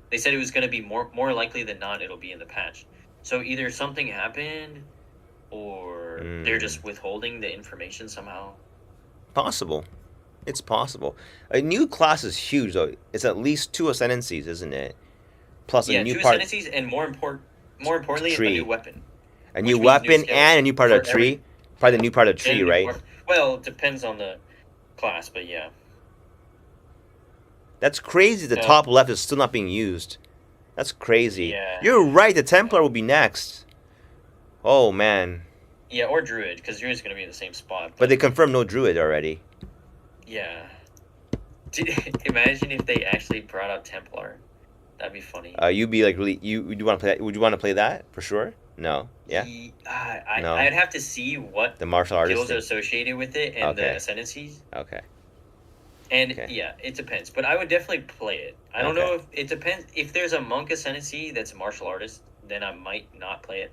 They said it was going to be more likely than not it'll be in the patch. So either something happened, or they're just withholding the information somehow. Possible. It's possible. A new class is huge though. It's at least 2 ascendancies, isn't it? Plus a new 2 part. ascendancies and more importantly, a new weapon. A new weapon and a new part of the tree. Probably the new part of the tree, right? Well, it depends on the class, but yeah. That's crazy. The top left is still not being used. That's crazy. Yeah. You're right. The Templar will be next. Oh, man. Yeah, or Druid, because Druid's going to be in the same spot. But they confirmed no Druid already. Yeah. Imagine if they actually brought out Templar. That'd be funny. You'd be like really. Would you want to play that? Would you want to play that for sure? No. Yeah. No. I'd have to see what the martial artist skills are associated with it and the ascendancies. Okay. And yeah, it depends. But I would definitely play it. I don't know if it depends. If there's a monk ascendancy that's a martial artist, then I might not play it.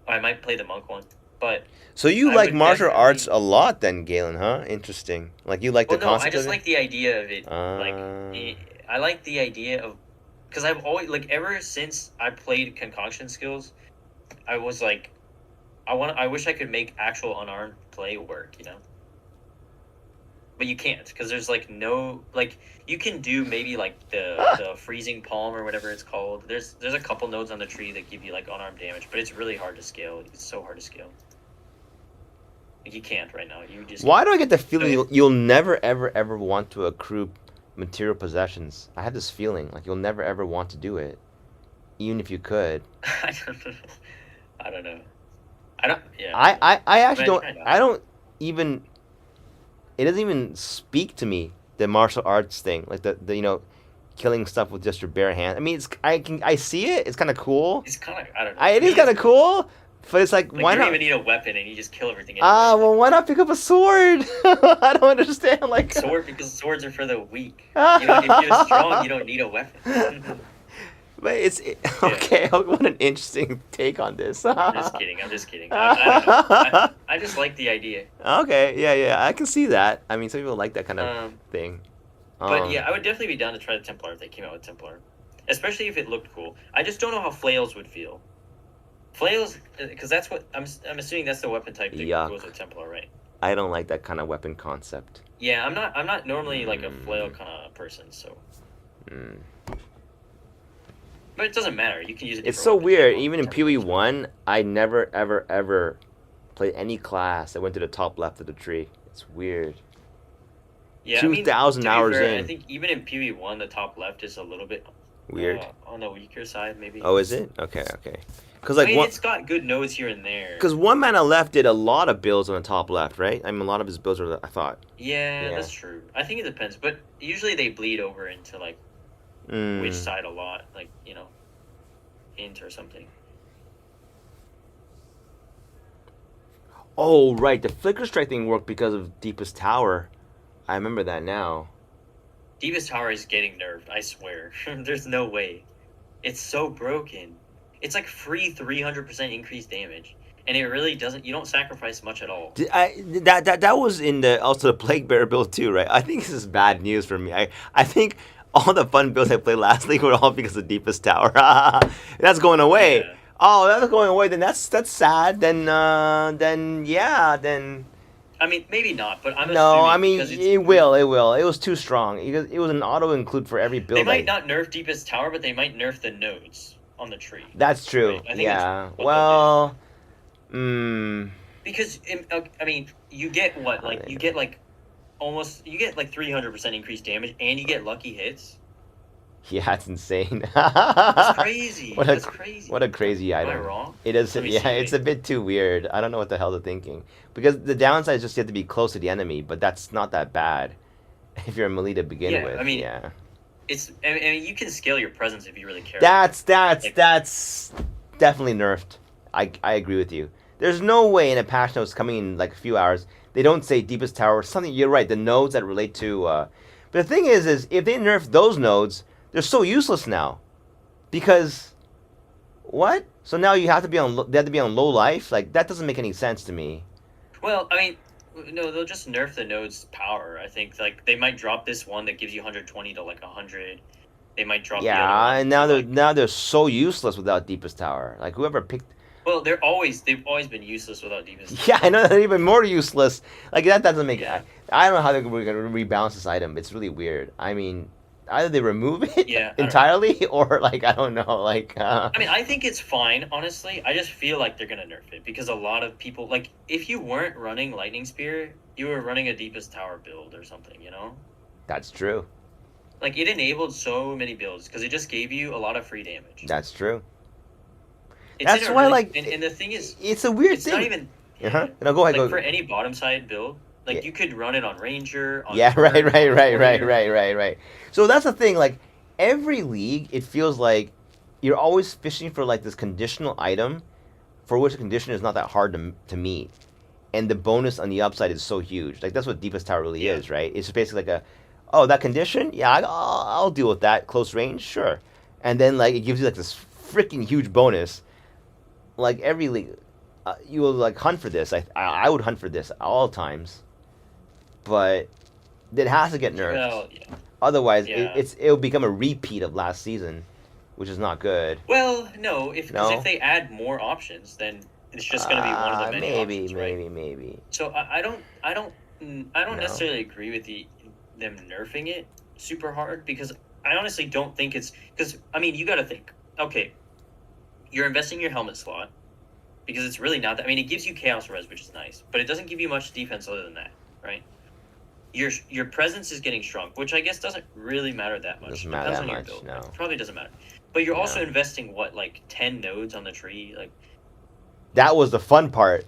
I might play the monk one. But so you like martial arts a lot, then, Galen? Huh? Interesting. Like you like the concept. I just like the idea of it. I like the idea of, because I've always ever since I played concoction skills, I was like, I wish I could make actual unarmed play work. but you can't because there's like no like you can do maybe like the freezing palm or whatever it's called. There's a couple nodes on the tree that give you like unarmed damage, but it's really hard to scale. It's so hard to scale. Like you can't right now. You just Why can't. do I get the feeling you'll never ever ever want to accrue material possessions? I have this feeling like you'll never ever want to do it, even if you could. I don't know. I don't know. I don't. Yeah. I actually don't. Try not. I don't even. It doesn't even speak to me, the martial arts thing, like the you know, killing stuff with just your bare hand. I mean, I see it. It's kind of cool. It's kind of I don't know. It is kind of cool, but it's like why you not? don't even need a weapon and you just kill everything. Well, why not pick up a sword? I don't understand. Like sword because swords are for the weak. If you're strong, you don't need a weapon. But okay. Yeah. What an interesting take on this. I'm just kidding. I don't know. I just like the idea. Okay, yeah, I can see that. I mean, some people like that kind of thing. But yeah, I would definitely be down to try the Templar if they came out with Templar, especially if it looked cool. I just don't know how flails would feel. Flails, because that's what I'm assuming that's the weapon type that goes with Templar, right? I don't like that kind of weapon concept. Yeah, I'm not normally like a flail kind of person, so. But it doesn't matter. You can use it. It's so weird. Even in PoE1, I never, ever, ever played any class that went to the top left of the tree. It's weird. Yeah, 2,000 hours in. I think even in PoE1, the top left is a little bit weird. On the weaker side, maybe. Oh, is it? Okay. Because it's got good nodes here and there. Because One Mana Left did a lot of builds on the top left, right? I mean, a lot of his builds are. I thought. Yeah, that's true. I think it depends, but usually they bleed over into like. Which side a lot, like, hint or something. Oh, right. The Flicker Strike thing worked because of Deepest Tower. I remember that now. Deepest Tower is getting nerfed, I swear. There's no way. It's so broken. It's like free 300% increased damage. And it really doesn't, you don't sacrifice much at all. That was in also the Plague Bearer build too, right? I think this is bad news for me. I think all the fun builds I played last league were all because of Deepest Tower. That's going away. Yeah. Oh, that's going away. Then that's sad. Then. I mean, maybe not, but I'm no. assuming I mean, it will. It was too strong. It was an auto include for every build. They might not nerf Deepest Tower, but they might nerf the nodes on the tree. That's true. Right? I think well. Because I mean, you get what? Like you get like. You get like 300% increased damage, and you get lucky hits. Yeah, that's insane. That's crazy. That's crazy. What a crazy item. Am I wrong? It is. Yeah, it's a bit too weird. I don't know what the hell they're thinking. Because the downside is just you have to be close to the enemy, but that's not that bad if you're a melee to begin with. I mean, yeah. I mean, you can scale your presence if you really care. That's definitely nerfed. I agree with you. There's no way in a patch notes coming in like a few hours they don't say Deepest Tower or something. You're right. The nodes that relate to. But the thing is if they nerf those nodes, they're so useless now, because what? So now you have to be on. They have to be on low life. Like that doesn't make any sense to me. Well, I mean, no, they'll just nerf the node's power. I think like they might drop this one that gives you 120 to like 100. They might drop. Yeah, the other one and now they're so useless without Deepest Tower. Like whoever picked. Well, they've always been useless without Deepest Tower. Yeah, I know they're even more useless. Like that doesn't make. Yeah. I don't know how they're going to rebalance this item. It's really weird. I mean, either they remove it entirely, or like I don't know. Like. I mean, I think it's fine. Honestly, I just feel like they're gonna nerf it because a lot of people like if you weren't running Lightning Spear, you were running a Deepest Tower build or something. That's true. Like it enabled so many builds because it just gave you a lot of free damage. That's true. That's why, and the thing is, it's a weird thing. It's not even. No, go ahead. Like for any bottom side build, like you could run it on Ranger. On right. So that's the thing. Like every league, it feels like you're always fishing for like this conditional item, for which the condition is not that hard to meet, and the bonus on the upside is so huge. Like that's what Deepest Tower really is, right? It's basically like that condition. Yeah, I'll deal with that. Close range, sure. And then like it gives you like this freaking huge bonus. Like every league, you will like hunt for this. I would hunt for this at all times, but it has to get nerfed. Well, yeah. Otherwise, it'll become a repeat of last season, which is not good. Well, no, if they add more options, then it's just going to be one of the many options, right? Maybe. So I don't I don't No? necessarily agree with them nerfing it super hard because I honestly don't think it's because I mean you got to think. Okay, you're investing in your helmet slot because it's really not that. I mean, it gives you chaos res, which is nice, but it doesn't give you much defense other than that, right? Your presence is getting shrunk, which I guess doesn't really matter that much. Doesn't matter Depends that on your much. build. No. It probably doesn't matter. But you're also No. investing what, like 10 nodes on the tree, like. That was the fun part.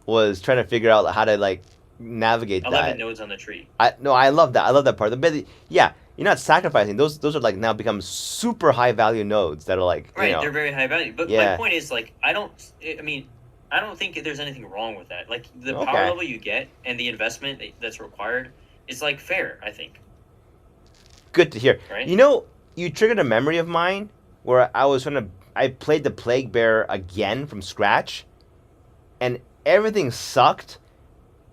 Was trying to figure out how to like navigate 11 that. nodes on the tree. I love that. I love that part. But yeah, you're not sacrificing. Those are like now become super high value nodes that are like Right, you know, they're very high value. But yeah. my point is like I mean, I don't think there's anything wrong with that. Like the Okay. power level you get and the investment that's required is like fair, I think. Good to hear. Right? You know, you triggered a memory of mine where I played the Plague Bear again from scratch, and everything sucked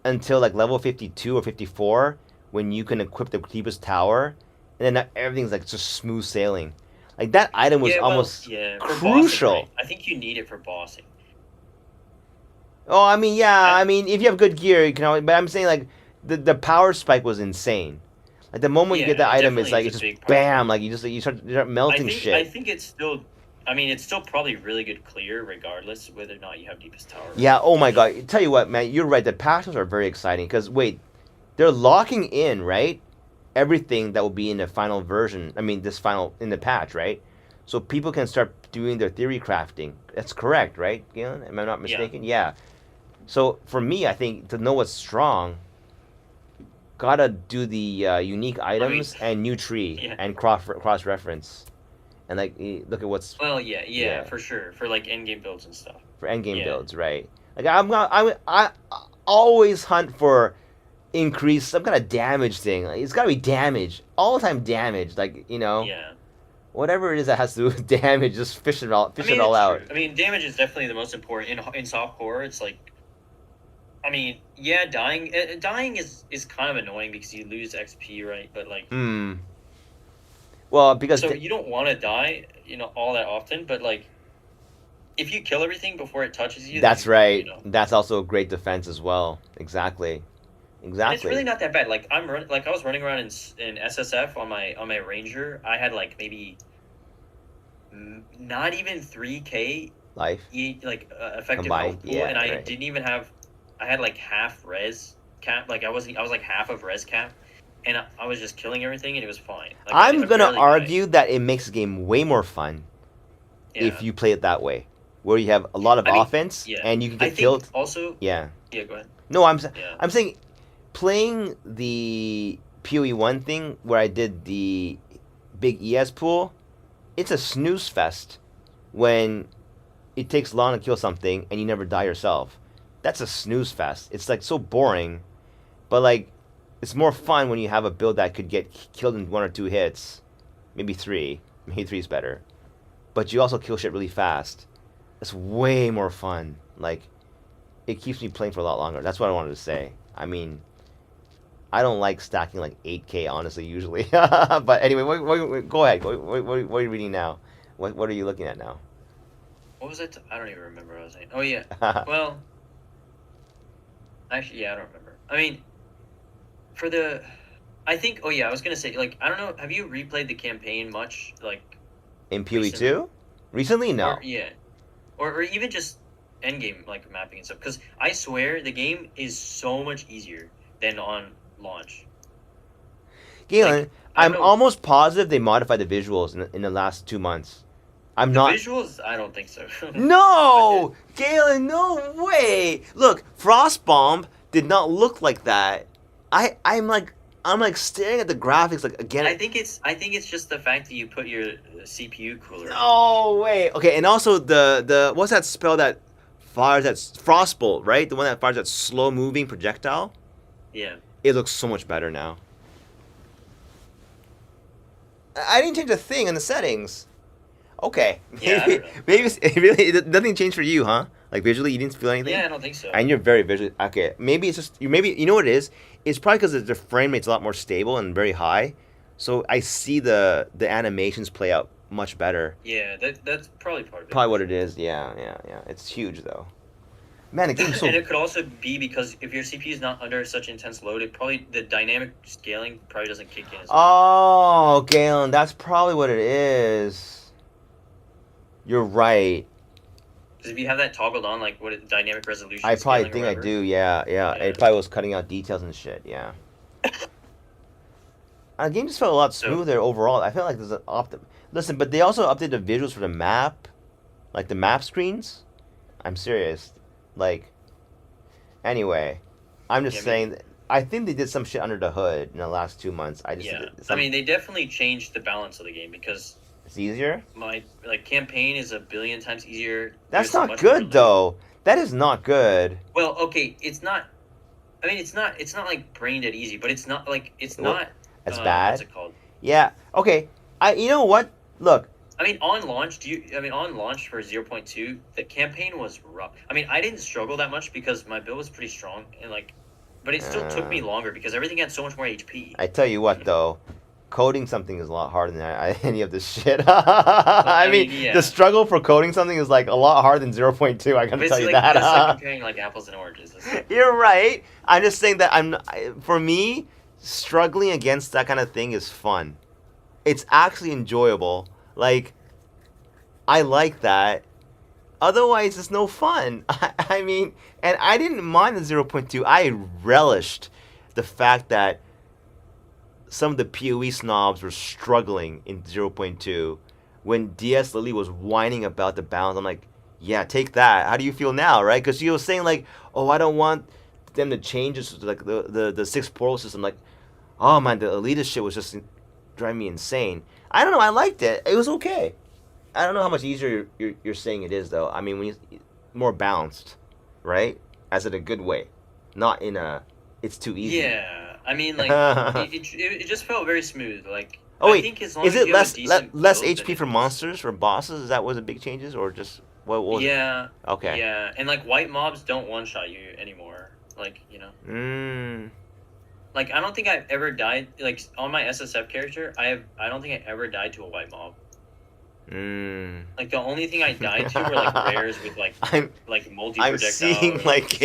until like level 52 or 54 when you can equip the deepest tower, and then now everything's like just smooth sailing. Like that item was almost for crucial. bossing, right? I think you need it for bossing. Oh, I mean, yeah, I mean, if you have good gear, you can always, but I'm saying like the power spike was insane. Like the moment you get that item, it's like it's just bam, like you start melting shit. I think it's still. I mean, it's still probably really good clear, regardless whether or not you have deepest tower. Yeah. Oh my god. Tell you what, man, you're right. The patches are very exciting because wait, they're locking in right everything that will be in the final version. I mean, in the patch, right? So people can start doing their theory crafting. That's correct, right, Galen? Am I not mistaken? Yeah. So for me, I think to know what's strong, gotta do the unique items and new tree and cross reference, and like look at what's. Well, yeah, for sure, for like end game builds and stuff. For end game builds, right? Like I always hunt for increase some kind of damage thing. Like, it's gotta be damage all the time. Damage, like you know. Yeah. Whatever it is that has to do with damage, just fish it all out. True. I mean, damage is definitely the most important in soft core. It's like. I mean, yeah, dying is kind of annoying because you lose XP, right? But like, well, because you don't want to die, all that often. But like, if you kill everything before it touches you, that's right. That's also a great defense as well. Exactly. And it's really not that bad. Like I was running around in SSF on my Ranger. I had like maybe not even 3K life, effective health pool, and I didn't even have. I had like half res cap, like I was like half of res cap, and I was just killing everything, and it was fine. Like, I'm gonna argue that it makes the game way more fun if you play it that way, where you have a lot of offense and you can get killed. Also, go ahead. No, I'm saying playing the PoE1 thing where I did the big ES pool, it's a snooze fest when it takes long to kill something and you never die yourself. That's a snooze fest. It's like so boring, but like it's more fun when you have a build that could get killed in 1 or 2 hits, maybe 3. Maybe 3 is better, but you also kill shit really fast. It's way more fun. Like it keeps me playing for a lot longer. That's what I wanted to say. I mean, I don't like stacking like 8K honestly usually, but anyway, go ahead. What are you reading now? What are you looking at now? What was it? I don't even remember what I was saying. Oh yeah. Well. Actually, I don't remember. I mean, I think. Oh yeah, I was gonna say like I don't know. Have you replayed the campaign much? Like in PoE2? Recently, no. Or even just endgame like mapping and stuff. Because I swear the game is so much easier than on launch. Galen, like, I'm almost positive they modified the visuals in the last 2 months. Visuals? I don't think so. No! Galen, no way! Look, Frostbomb did not look like that. I'm like staring at the graphics like again. I think it's just the fact that you put your CPU cooler. No way. Okay, and also the what's that spell that fires that Frostbolt, right? The one that fires that slow moving projectile? Yeah. It looks so much better now. I didn't change a thing in the settings. Okay. Maybe nothing changed for you, huh? Like visually, you didn't feel anything. Yeah, I don't think so. And you're very visually okay. Maybe it's just you know what it is. It's probably because the frame rate's a lot more stable and very high, so I see the animations play out much better. Yeah, that's probably part of it. Probably what it is. Yeah. It's huge though. Man, the game's so... And it could also be because if your CPU is not under such intense load, the dynamic scaling probably doesn't kick in as much. Oh, Galen, that's probably what it is. You're right. Because if you have that toggled on, like dynamic resolution, I probably think I do. Yeah. It probably was cutting out details and shit. Yeah. The game just felt a lot smoother overall. I felt like there's an Listen, but they also updated the visuals for the map, like the map screens. I'm serious. Like, anyway, I'm just saying. I think they did some shit under the hood in the last 2 months. I mean, they definitely changed the balance of the game because it's easier. My campaign is a billion times easier. That's not good though. That is not good. Well, okay, it's not. I mean, it's not like brain dead easy, but it's not like not as bad. What's it called? Yeah. Okay. You know what? Look. I mean, on launch, on launch for 0.2, the campaign was rough. I mean, I didn't struggle that much because my build was pretty strong and but it still took me longer because everything had so much more HP. I tell you what, though, coding something is a lot harder than any of this shit. I mean, the struggle for coding something is like a lot harder than 0.2. I gotta tell you that. It's like comparing like apples and oranges. You're right. I'm just saying that for me, struggling against that kind of thing is fun. It's actually enjoyable. Like, I like that. Otherwise, it's no fun. I mean, and I didn't mind the 0.2. I relished the fact that some of the PoE snobs were struggling in 0.2 when DS Lily was whining about the balance. I'm like, yeah, take that. How do you feel now, right? Because she was saying like, oh, I don't want them to change this, like the 6 portal system. Like, oh man, the elitist shit was just driving me insane. I don't know. I liked it. It was okay. I don't know how much easier you're saying it is, though. I mean, when you more balanced, right? As in a good way, not in a it's too easy. Yeah, I mean, like it just felt very smooth. Like, I think as long is as it you less build, HP for monsters for bosses? Is that was the big changes or just what was it? Okay. Yeah, and like white mobs don't one shot you anymore. Like Like, I don't think I've ever died, like, on my SSF character, I don't think I ever died to a white mob. Like, the only thing I died to were, like, rares with, like multi-projectile. I'm seeing, like,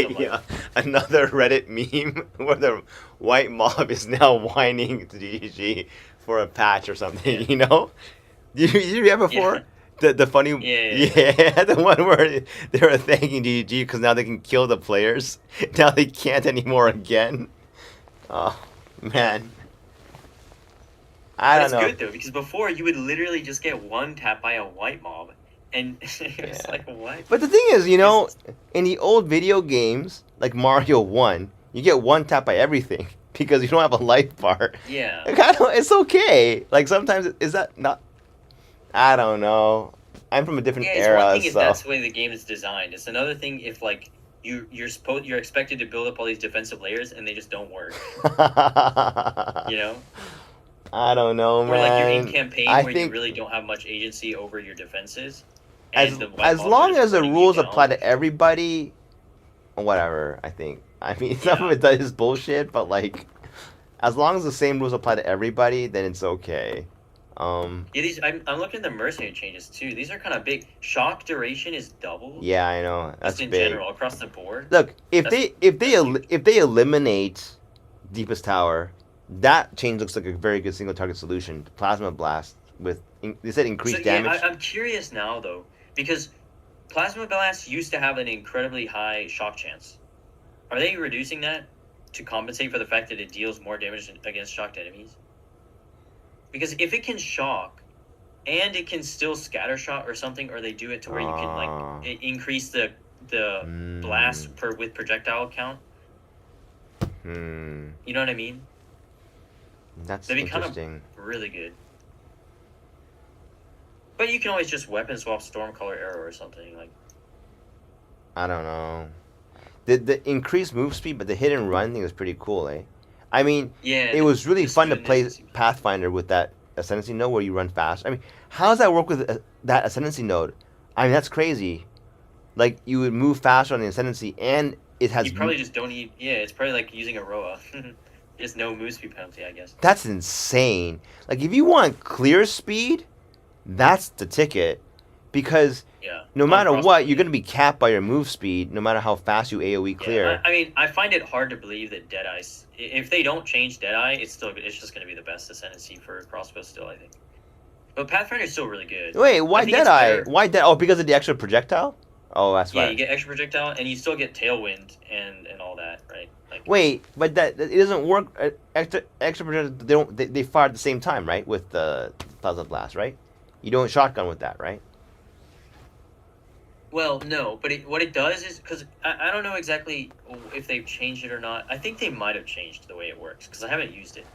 another Reddit meme where the white mob is now whining to GG for a patch or something, you know? You hear before? Yeah. The funny... Yeah, the one where they were thanking GG because now they can kill the players. Now they can't anymore again. Oh, man. I don't know. It's good, though, because before you would literally just get one tap by a white mob, and it's like, what? But the thing is, you know, in the old video games, like Mario 1, you get one tap by everything because you don't have a life bar. Yeah. It's okay. Like, sometimes, is that not... I don't know. I'm from a different era, one thing if that's the way the game is designed. It's another thing if, like, you're expected to build up all these defensive layers and they just don't work. You know? I don't know, man. Or like you're in campaign where you really don't have much agency over your defenses. As long as the rules apply to everybody, whatever, I think. I mean, some of it is bullshit, but like, as long as the same rules apply to everybody, then it's okay. I'm looking at the mercenary changes too. These are kind of big. Shock duration is doubled. Yeah, I know. That's in big. general across the board. Look, if they eliminate Deepest Tower, that change looks like a very good single target solution. Plasma Blast with they said increased damage. I'm curious now though because Plasma Blast used to have an incredibly high shock chance. Are they reducing that to compensate for the fact that it deals more damage against shocked enemies? Because if it can shock, and it can still scatter shot or something, or they do it to where you can like increase the blast with projectile count. You know what I mean? That'd be interesting. Kind of really good. But you can always just weapon swap Stormcaller Arrow or something like. I don't know. The increased move speed, but the hit and run thing was pretty cool, eh? I mean, it was really fun to play Pathfinder with that Ascendancy node where you run fast. I mean, how does that work with that Ascendancy node? I mean, that's crazy. Like, you would move faster on the Ascendancy, and it has... You probably just don't need... Yeah, it's probably like using a Roa. There's no move speed penalty, I guess. That's insane. Like, if you want clear speed, that's the ticket. because Yeah. no matter what, you're gonna be capped by your move speed, no matter how fast you AOE clear. Yeah, I mean, I find it hard to believe that Deadeye, if they don't change Deadeye, it's just gonna be the best ascendancy for crossbow still, I think. But Pathfinder's still really good. Wait, why Deadeye? Why Dead? Oh, because of the extra projectile? Oh, that's right. Yeah, you get extra projectile, and you still get tailwind and all that, right? Like, wait, but that it doesn't work. Extra projectile. They fire at the same time, right? With the Plasma Blast, right? You don't shotgun with that, right? Well, no, but what it does is, because I don't know exactly if they've changed it or not. I think they might have changed the way it works, because I haven't used it.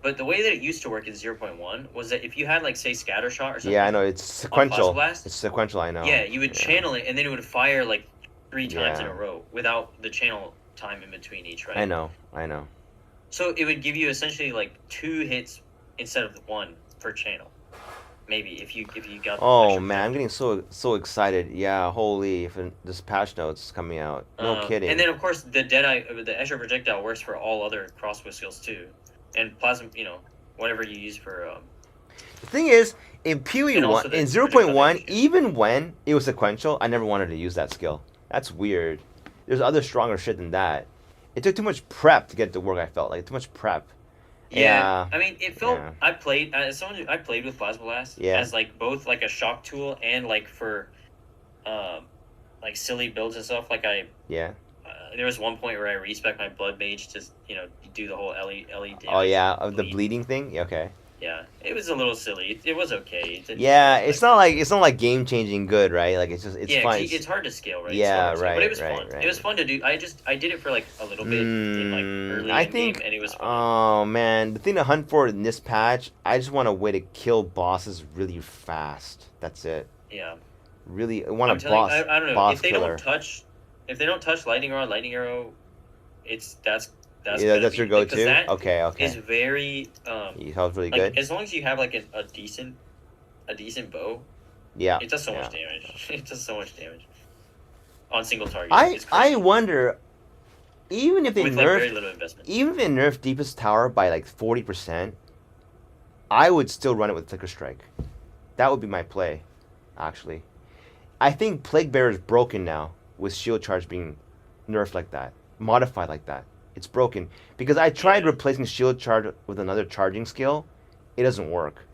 But the way that it used to work in 0.1 was that if you had, like, say, Scatter Shot or something... Yeah, I know, it's sequential. It's sequential, I know. Yeah, you would channel it, and then it would fire, like, 3 times in a row without the channel time in between each, right? I know. So it would give you essentially, like, 2 hits instead of 1 per channel. Maybe if you got. Oh man, I'm getting so excited. Yeah, holy! If this patch note's coming out, no kidding. And then of course the extra projectile works for all other crossbow skills too, and plasma. Whatever you use for. The thing is, in PoE1, in 0.1, even when it was sequential, I never wanted to use that skill. That's weird. There's other stronger shit than that. It took too much prep to get to work. I felt like too much prep. Yeah, I mean, it felt. Yeah. I played as someone I played with Plasma Blast as like both like a shock tool and like for, like silly builds and stuff. Like there was one point where I respec my Blood Mage to do the whole LE damage. Oh yeah, of the bleeding thing. Yeah, okay. Yeah, it was a little silly. It was okay. It's not like game changing good, right? Like it's fun. It's hard to scale, right? Yeah, right. But it was fun. Right. It was fun to do. I did it for like a little bit in like early game, and it was fun. Oh man, the thing to hunt for in this patch, I just want a way to kill bosses really fast. That's it. Yeah. Really, I want a boss. I don't know boss if they killer. don't touch lightning arrow, that's your go-to. Okay. It's very It sounds really good. As long as you have like a decent bow. Yeah. It does so much damage. It does so much damage on single target. I wonder, even if they very little investment. Even if they nerf Deepest Tower by like 40%, I would still run it with Flicker Strike. That would be my play, actually. I think Plague Bearer is broken now with Shield Charge being nerfed like that, modified like that. It's broken because I tried replacing Shield Charge with another charging skill. It doesn't work.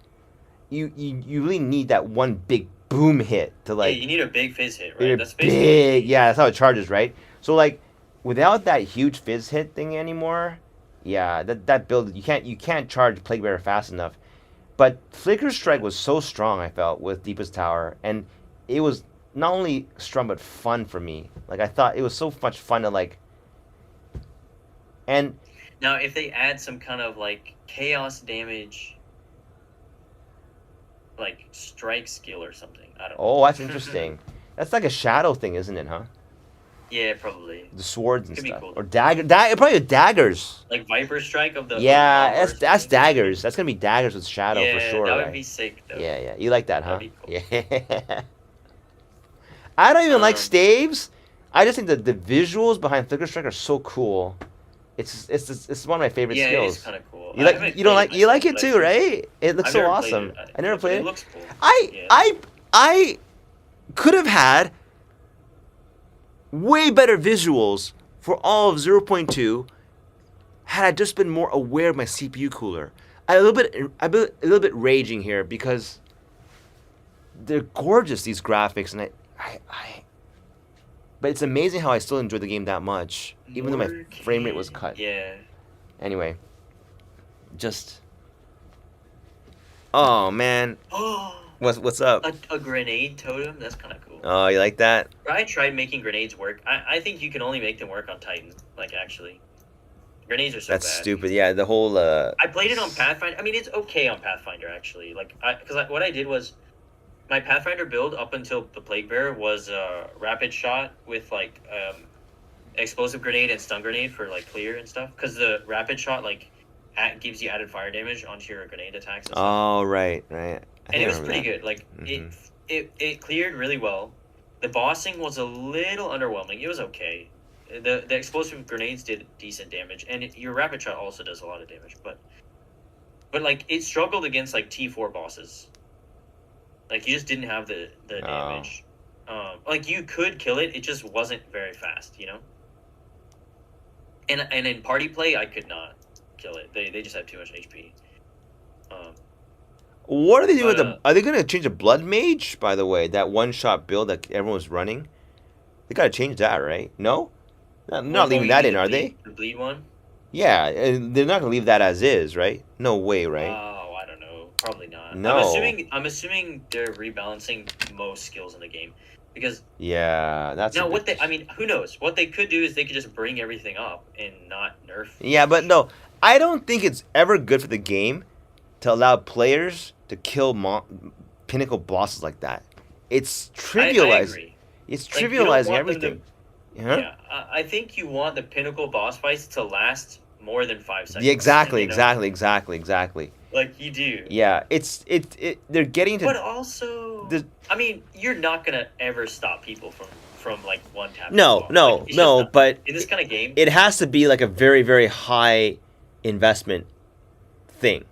You really need that one big boom hit to like. Yeah, you need a big fizz hit, right? That's big. Yeah, that's how it charges, right? So like, without that huge fizz hit thing anymore, yeah, that build you can't charge Plague Bearer fast enough. But Flicker Strike was so strong, I felt, with Deepest Tower, and it was not only strong but fun for me. Like I thought it was so much fun to like. And now, if they add some kind of like chaos damage, like strike skill or something, I don't know. Oh, that's interesting. That's like a shadow thing, isn't it? Huh? Yeah, probably. The swords and stuff, cool. or probably daggers. Like Viper Strike of the. Yeah, that's daggers. That's gonna be daggers with shadow for sure. Yeah, that would be sick though. Yeah. You like that, huh? That'd be cool. Yeah. I don't even like staves. I just think that the visuals behind Flicker Strike are so cool. It's one of my favorite skills. Yeah, it's kind of cool. You like it too, right? It looks so awesome. I never played it. It looks cool. I could have had way better visuals for all of 0.2 had I just been more aware of my CPU cooler. I'm a little bit raging here because they're gorgeous, these graphics, and but it's amazing how I still enjoy the game that much, even though my frame rate was cut. Yeah. Anyway, oh man. What's up? A grenade totem? That's kind of cool. Oh, you like that? I tried making grenades work. I think you can only make them work on Titan. Like, actually. Grenades are so bad. That's stupid. Yeah, the whole... I played it on Pathfinder. I mean, it's okay on Pathfinder, actually. Like, because what I did was... My Pathfinder build up until the Plague Bearer was Rapid Shot with, like, Explosive Grenade and Stun Grenade for, like, clear and stuff. Because the Rapid Shot, like, gives you added fire damage onto your grenade attacks and stuff. Oh, right. And it was pretty good. Like, it cleared really well. The bossing was a little underwhelming. It was okay. The explosive grenades did decent damage, and your rapid shot also does a lot of damage. But like, it struggled against like T4 bosses. Like you just didn't have the damage. Like you could kill it, it just wasn't very fast, you know. And in party play, I could not kill it. They just had too much HP. What are they doing with the? Are they gonna change the blood mage? By the way, that one-shot build that everyone was running, they gotta change that, right? No, not leaving that in, are they? The bleed one. Yeah, they're not gonna leave that as is, right? No way, right? Oh, I don't know. Probably not. No. I'm assuming they're rebalancing most skills in the game, because yeah, that's now what they. I mean, who knows? What they could do is they could just bring everything up and not nerf. Yeah, but no, I don't think it's ever good for the game to allow players to kill pinnacle bosses like that. It's trivializing. I agree. It's trivializing everything. Yeah, I think you want the pinnacle boss fights to last more than 5 seconds. Yeah, exactly. Like you do. Yeah, they're getting to. But also, I mean, you're not gonna ever stop people from like one tap. No, but in this kind of game, it has to be like a very, very high investment thing.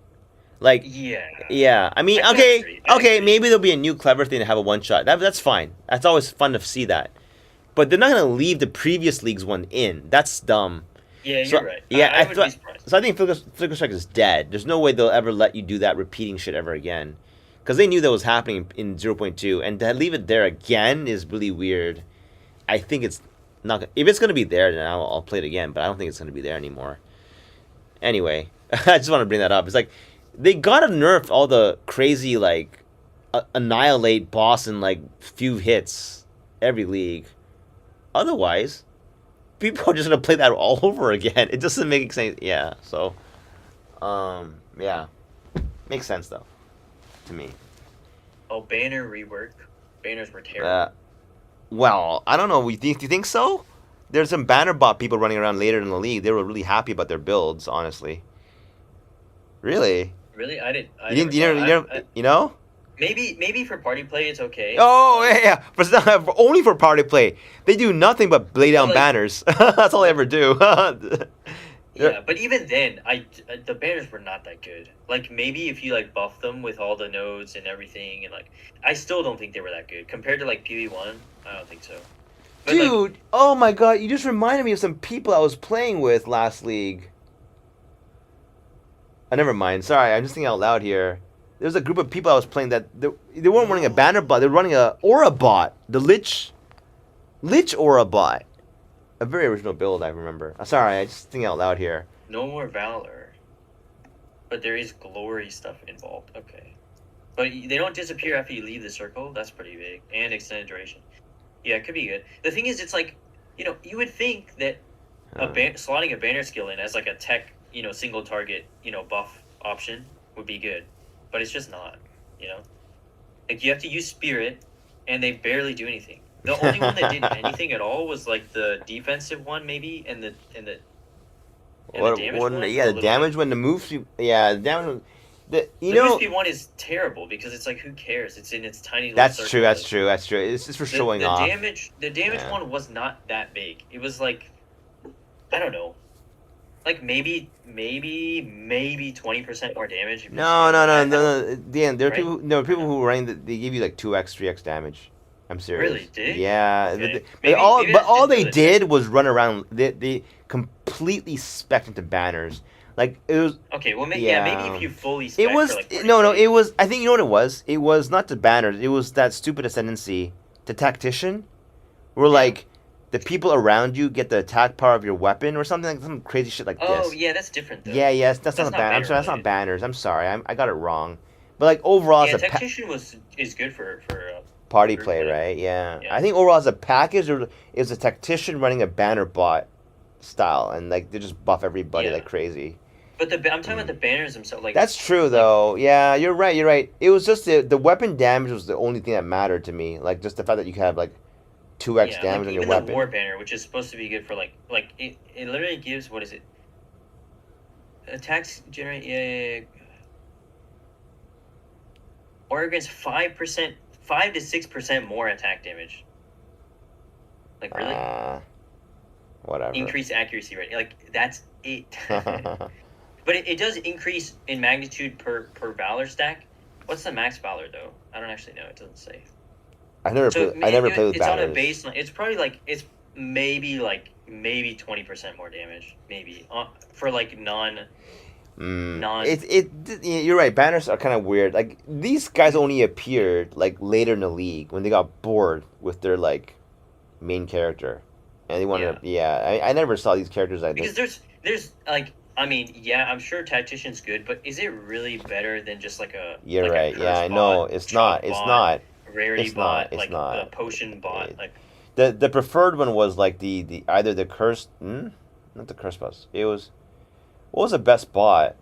Like yeah. I mean, okay, maybe there'll be a new clever thing to have a one shot. That's fine. That's always fun to see that. But they're not gonna leave the previous league's one in. That's dumb. Yeah, you're right. Yeah, I would be surprised. So I think Flicker Strike is dead. There's no way they'll ever let you do that repeating shit ever again, because they knew that was happening in 0.2, and to leave it there again is really weird. I think it's not. If it's gonna be there, then I'll play it again. But I don't think it's gonna be there anymore. Anyway, I just want to bring that up. It's like they gotta nerf all the crazy like annihilate boss in like few hits every league. Otherwise, people are just gonna play that all over again. It doesn't make sense. Yeah. So, yeah, makes sense though, to me. Oh, banner rework. Banners were terrible. Well, I don't know. Do you think so? There's some banner bot people running around later in the league. They were really happy about their builds, honestly. Really? Really? I didn't. You know? Maybe for party play it's okay. Oh yeah, but only for party play. They do nothing but lay down banners. That's all they ever do. Yeah, but even then, the banners were not that good. Like maybe if you like buff them with all the nodes and everything, and like I still don't think they were that good compared to like PV1. I don't think so. But, dude, oh my god, you just reminded me of some people I was playing with last league. Never mind. Sorry, I'm just thinking out loud here. There's a group of people I was playing that they weren't running a banner bot. They were running a aura bot, the Lich aura bot. A very original build, I remember. Sorry, I just think out loud here. No more Valor, but there is glory stuff involved. Okay, but they don't disappear after you leave the circle. That's pretty big, and extended duration. Yeah, it could be good. The thing is, it's like, you would think that slotting a banner skill in as like a tech, single target, buff option would be good. But it's just not, Like, you have to use Spirit, and they barely do anything. The only one that did anything at all was, like, the defensive one, maybe, and the damage one. Yeah, the damage when the move... Yeah, the damage... The move one is terrible, because it's like, who cares? It's in its tiny little That's circle. true. It's just for showing off. The damage one was not that big. It was, like, I don't know. Like maybe 20% more damage. No. Dan, there are people who rank that they give you like 2x, 3x damage. I'm serious. Really? Did? Yeah. Okay. All they did was run around. They completely spec'd into banners. Like it was. Okay. Well, maybe if you fully. It was no. It was. I think you know what it was. It was not the banners. It was that stupid ascendancy to tactician, where like. The people around you get the attack power of your weapon or something, like some crazy shit like this. Oh, yeah, that's different, though. Yeah, that's not a banner. I'm sorry, that's not banners. I'm sorry, I got it wrong. But like overall, yeah, tactician is good for party play, right? Yeah. I think overall as a package, it was a tactician running a banner bot style, and like they just buff everybody like crazy. But I'm talking about the banners themselves. Like that's true though. Yeah, you're right. It was just the weapon damage was the only thing that mattered to me. Like just the fact that you could have like 2x damage on your weapon. The war banner, which is supposed to be good for like it literally gives, what is it? Attacks generate or against 5 to 6% more attack damage. Like really? Whatever. Increase accuracy rate. Like that's it. But it does increase in magnitude per Valor stack. What's the max Valor though? I don't actually know. It doesn't say. I never played with it's banners. On a baseline. It's probably it's maybe 20% more damage, maybe for non. You're right. Banners are kind of weird. Like these guys only appeared later in the league when they got bored with their main character, and they wanted. I never saw these characters. I think because there's I'm sure Tactician's good, but is it really better than just a? You're right. A I know it's not. It's not. Rarity it's bot, not. It's not. a potion bot, The preferred one was the either the cursed, not the cursed boss. It was, what was the best bot?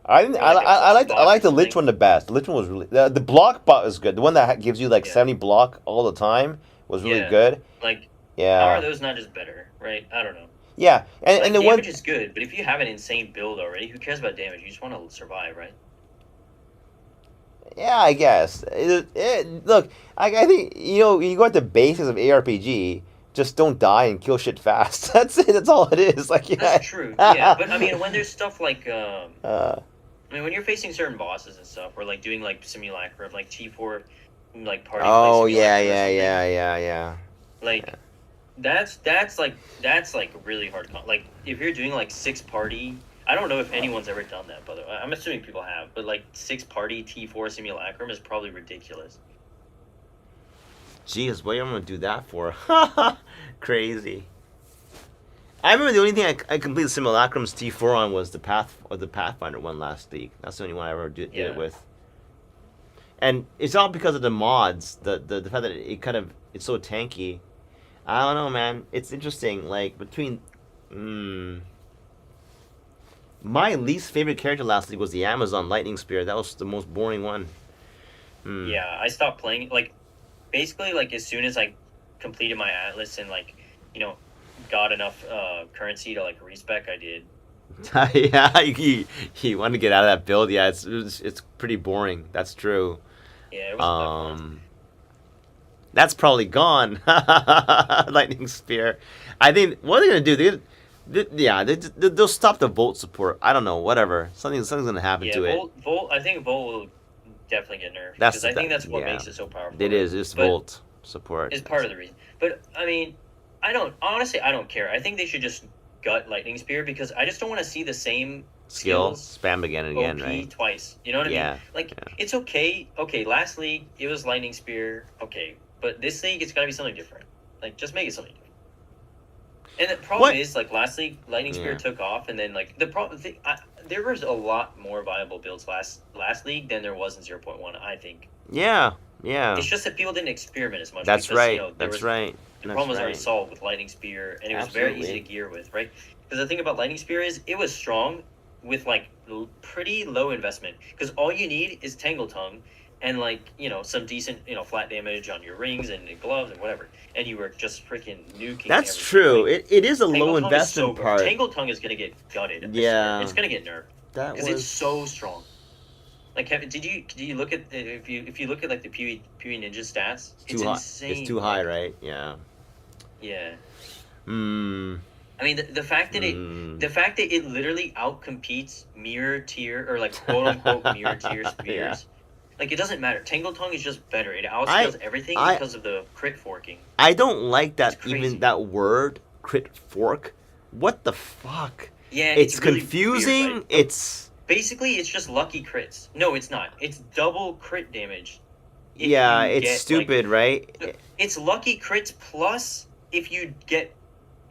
I like the Lich one the best. The Lich one was really the block bot was good. The one that gives you 70 block all the time was really good. How are those not just better, right? I don't know. Yeah, and the damage is good, but if you have an insane build already, who cares about damage? You just want to survive, right? Yeah, I guess. Look, I think you go at the basics of ARPG. Just don't die and kill shit fast. That's it. That's all it is. That's true. Yeah, but when there's stuff when you're facing certain bosses and stuff, or doing simulacra of T4, party. Oh yeah. That's really hard. If you're doing 6 party. I don't know if anyone's ever done that, by the way. I'm assuming people have, but 6 party T4 simulacrum is probably ridiculous. Jeez, what am I gonna do that for? Crazy. I remember the only thing I completed simulacrums T4 on was the Pathfinder one last week. That's the only one I ever did it with. And it's all because of the mods, the fact that it's so tanky. I don't know, man. It's interesting. Between. My least favorite character last week was the Amazon Lightning Spear. That was the most boring one. Yeah, I stopped playing. Basically, as soon as I completed my Atlas and got enough currency to respec, I did. Yeah, you want to get out of that build. Yeah, it's pretty boring. That's true. Yeah, it was fun. That's probably gone. Lightning Spear. I think what are they gonna do? They'll stop the Volt support. I don't know. Whatever. Something's gonna happen to it. I think Volt will definitely get nerfed. Because I think that's what makes it so powerful. It is. It's Volt support. It's part of the reason. But I don't care. I think they should just gut Lightning Spear because I just don't want to see the same skills spam again and again, right? Twice. You know what I mean? It's okay. Okay, last league it was Lightning Spear. Okay, but this league it's gotta be something different. Just make it something different. And the problem is, last league, Lightning Spear took off, and then there was a lot more viable builds last league than there was in 0.1. I think. Yeah. It's just that people didn't experiment as much. That's right. That's right. The problem was already solved with Lightning Spear, and it was very easy to gear with, right? Because the thing about Lightning Spear is it was strong with pretty low investment. Because all you need is Tangle Tongue, and some decent flat damage on your rings and gloves and whatever, and you were just freaking nuking. That's true. It is a low investment part. Tangle Tongue is gonna get gutted. Yeah, it's gonna get nerfed because it's so strong. Kevin, did you look at if you look at the PvE Ninja stats? It's insane. It's too high, right? Yeah. Yeah. The fact that it literally outcompetes mirror tier or quote unquote mirror tier spears. It doesn't matter. Tangle Tongue is just better. It outscales everything because of the crit forking. I don't like that even that word, crit fork. What the fuck? Yeah, it's really confusing. Weird, right? It's basically it's just lucky crits. No, it's not. It's double crit damage. Yeah, it's stupid, right? It's lucky crits plus if you get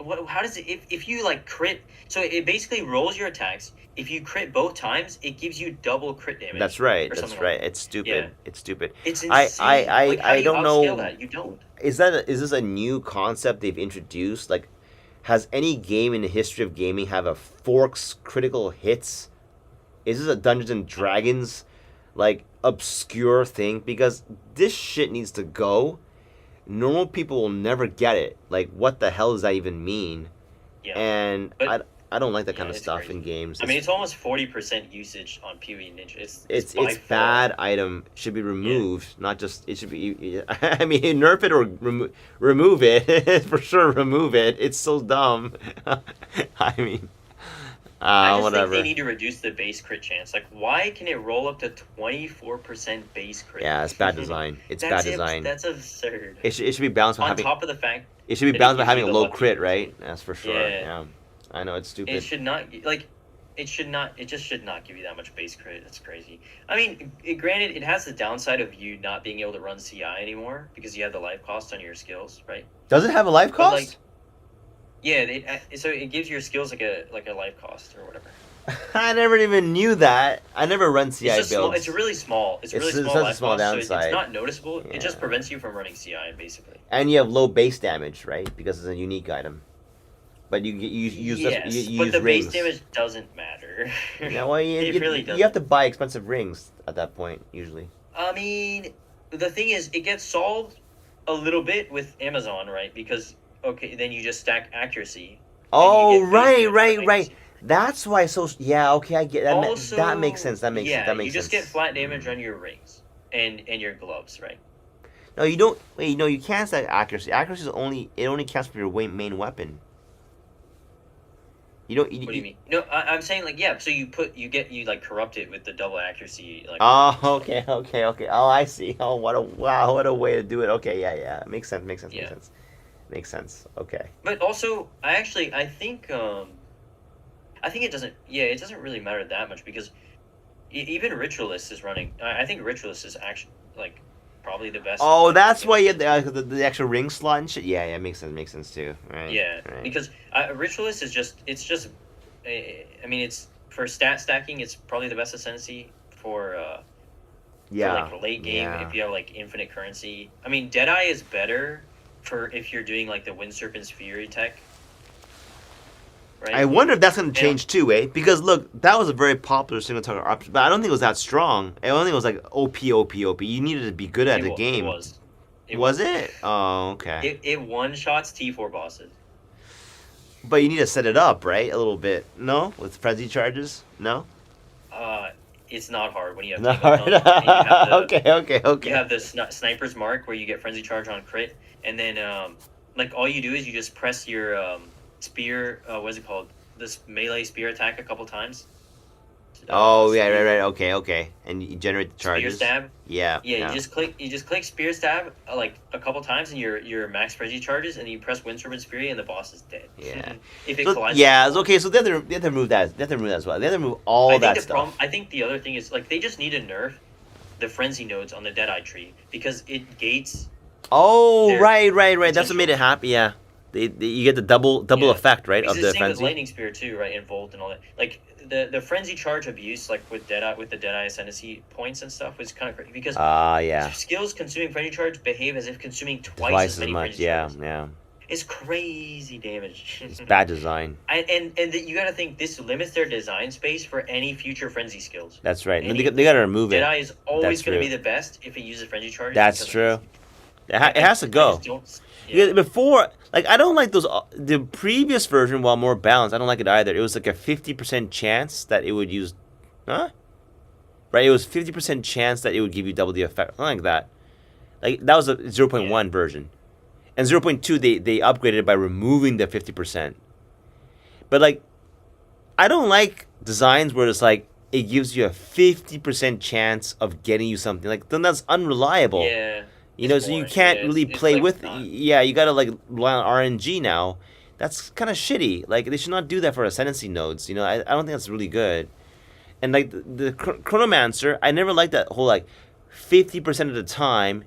how does it if you crit, so it basically rolls your attacks. If you crit both times, it gives you double crit damage. That's right. It's stupid. Yeah. It's stupid. It's insane. I don't know. That? You don't. Is this a new concept they've introduced? Has any game in the history of gaming have a forks critical hits? Is this a Dungeons and Dragons obscure thing? Because this shit needs to go. Normal people will never get it. What the hell does that even mean? Yeah. And I don't like that kind of stuff in games. It's almost 40% usage on PvE Ninja. It's bad item. Should be removed, not just it should be. Nerf it or remove it for sure. Remove it. It's so dumb. I just whatever. think they need to reduce the base crit chance. Like, why can it roll up to 24% base crit? Yeah, it's bad design. It's bad design. That's absurd. It should be balanced by On having. top of the fact It should be that balanced by gives having you a the low lucky crit, thing. right? That's for sure. Yeah. I know it's stupid. It should not like. It should not. It just should not give you that much base crit. That's crazy. I mean, granted, it has the downside of you not being able to run CI anymore because you have the life cost on your skills, right? Does it have a life cost? Like, yeah. So it gives your skills like a life cost or whatever. I never even knew that. I never run CI builds. It's really small. It's really small. Such a small cost, downside. So it's not noticeable. Yeah. It just prevents you from running CI basically. And you have low base damage, right? Because it's a unique item. But you use yes, you but use the rings. base damage doesn't matter. Yeah, well, It really doesn't. You have to buy expensive rings at that point usually. I mean, the thing is, it gets solved a little bit with Amazon, right? Because then you just stack accuracy. Oh, right. That's why. So yeah, okay, I get that. Also, that makes sense. That makes sense. That makes you just sense. get flat damage on your rings and your gloves, right? No, you don't. Wait, no, you can't stack accuracy. Accuracy is only counts for your main weapon. You don't. What do you mean? No, I'm saying like so you corrupt it with the double accuracy. Like. Oh, okay. Oh, I see. Oh, what a way to do it. Okay, yeah. Makes sense. Makes sense. Okay. But also, I think it doesn't. Yeah, it doesn't really matter that much because even Ritualist is running. I think Ritualist is actually like probably the best. Oh, that's why you have the extra ring slot and shit. Yeah, makes sense too. Right. Yeah, right. Because Ritualist is just. I mean, it's for stat stacking. It's probably the best ascendancy for like late game if you have like infinite currency. I mean, Deadeye is better for if you're doing like the Wind Serpent's Fury tech. Right? I wonder if that's going to change too, eh? Because look, that was a very popular single target option, but I don't think it was that strong. I don't think it was like OP. You needed to be good at the game. It was. It? Oh, okay. It one shots T4 bosses. But you need to set it up, right? A little bit. No? With frenzy charges? No? It's not hard when you have Okay. You have the sniper's mark where you get frenzy charge on crit, and then like all you do is you just press your spear. What is it called? This melee spear attack a couple times. Right. Okay. And you generate the charges. Spear stab. Yeah. You just click spear stab like a couple times, and your max frenzy charges, and you press Wind Serpent's Fury, and the boss is dead. Yeah. If it collides. Yeah. It's okay. So they have to remove that. They have to remove that as well. They have to remove all that stuff. I think the other thing is like they just need to nerf the frenzy nodes on the Deadeye tree because it gates. Oh, right. That's what made it happy. Yeah. You get the double effect, right, of the same frenzy. With lightning spear too, right, and volt and all that. Like the frenzy charge abuse, like with the Deadeye ascendancy points and stuff, was kind of crazy because skills consuming frenzy charge behave as if consuming twice as many much. Frenzy charges. Yeah. It's crazy damage. It's bad design. And you got to think this limits their design space for any future frenzy skills. That's right. They got to remove it. Deadeye is always going to be the best if it uses frenzy charge. That's true. It has to go. Yeah. Before, like, I don't like those. The previous version, while more balanced, I don't like it either. It was like a 50% chance that it would use, right? It was 50% chance that it would give you double the effect, something like that. Like that was a 0.1 version, and 0.2 they upgraded it by removing the 50%. But like, I don't like designs where it's like it gives you a 50% chance of getting you something. Like then that's unreliable. Yeah. So you can't really play with. Yeah, you gotta like rely on RNG now. That's kind of shitty. Like they should not do that for ascendancy nodes. I don't think that's really good. And like the Chronomancer, I never liked that whole like 50% of the time,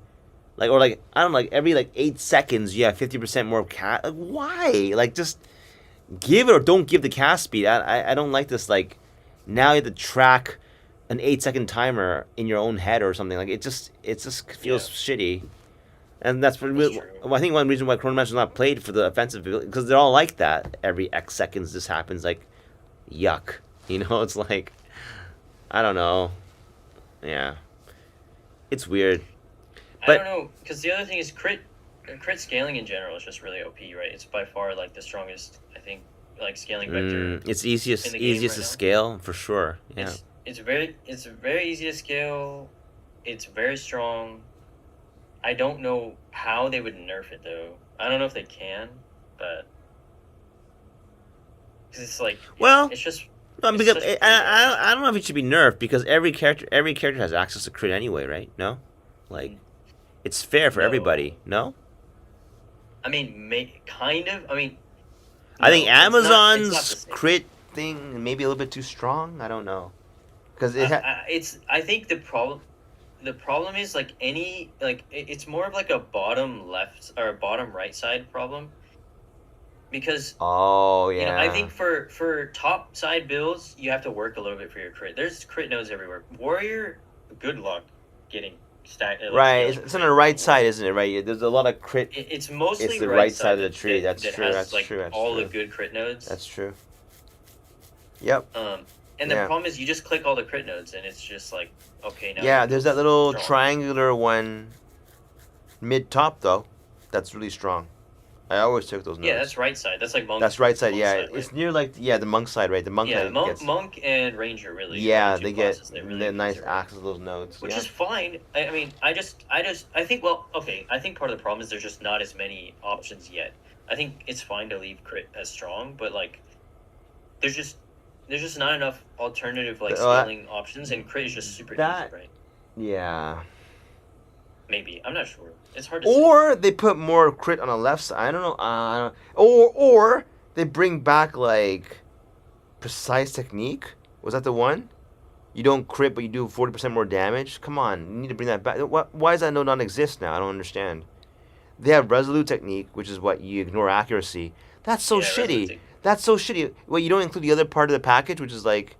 like or like I don't know, like every like 8 seconds you have 50% more cast. Like why? Like just give it or don't give the cast speed. I don't like this. Like now you have to track an 8-second timer in your own head or something. Like it just feels shitty, and that's I think one reason why Chronomancer is not played for the offensive because they're all like that. Every X seconds this happens. Like yuck, it's like I don't know. Yeah, it's weird. But I don't know because the other thing is crit scaling in general is just really OP, right? It's by far like the strongest I think like scaling vector. It's easiest to scale for sure. Yeah. It's very easy to scale. It's very strong. I don't know how they would nerf it though. I don't know if they can, but cause it's like it's just Because I don't know if it should be nerfed because every character has access to crit anyway, right? No, like it's fair for everybody. No. I mean, kind of. I mean, I think Amazon's it's crit thing maybe a little bit too strong. I don't know, because I think the problem is like it's more of like a bottom left or a bottom right side problem. Because I think for top side builds you have to work a little bit for your crit. There's crit nodes everywhere. Warrior, good luck getting stacked. Right, it's on the right side, isn't it? Right, there's a lot of crit. It's mostly it's the right side of the tree. That's true. Has, that's true. That's all true. the good crit nodes. That's true. Yep. And the problem is you just click all the crit nodes and it's just like okay now. Yeah, there's that little triangular one mid top though. That's really strong. I always took those notes. Yeah, that's right side. That's like monk. That's right side. Yeah, side, it's near like the monk side, right? The monk. Yeah, monk and ranger really. Yeah, they get nice access to those nodes, which is fine. I mean, I think I think part of the problem is there's just not as many options yet. I think it's fine to leave crit as strong, but like, there's just not enough alternative scaling options, and crit is just super easy, right? Yeah. Maybe I'm not sure. It's hard to say. They put more crit on the left side. I don't know. Or they bring back like precise technique. Was that the one? You don't crit, but you do 40% more damage. Come on, you need to bring that back. Why does that node not exist now? I don't understand. They have resolute technique, which is what you ignore accuracy. That's so shitty. That's so shitty. Well, you don't include the other part of the package, which is like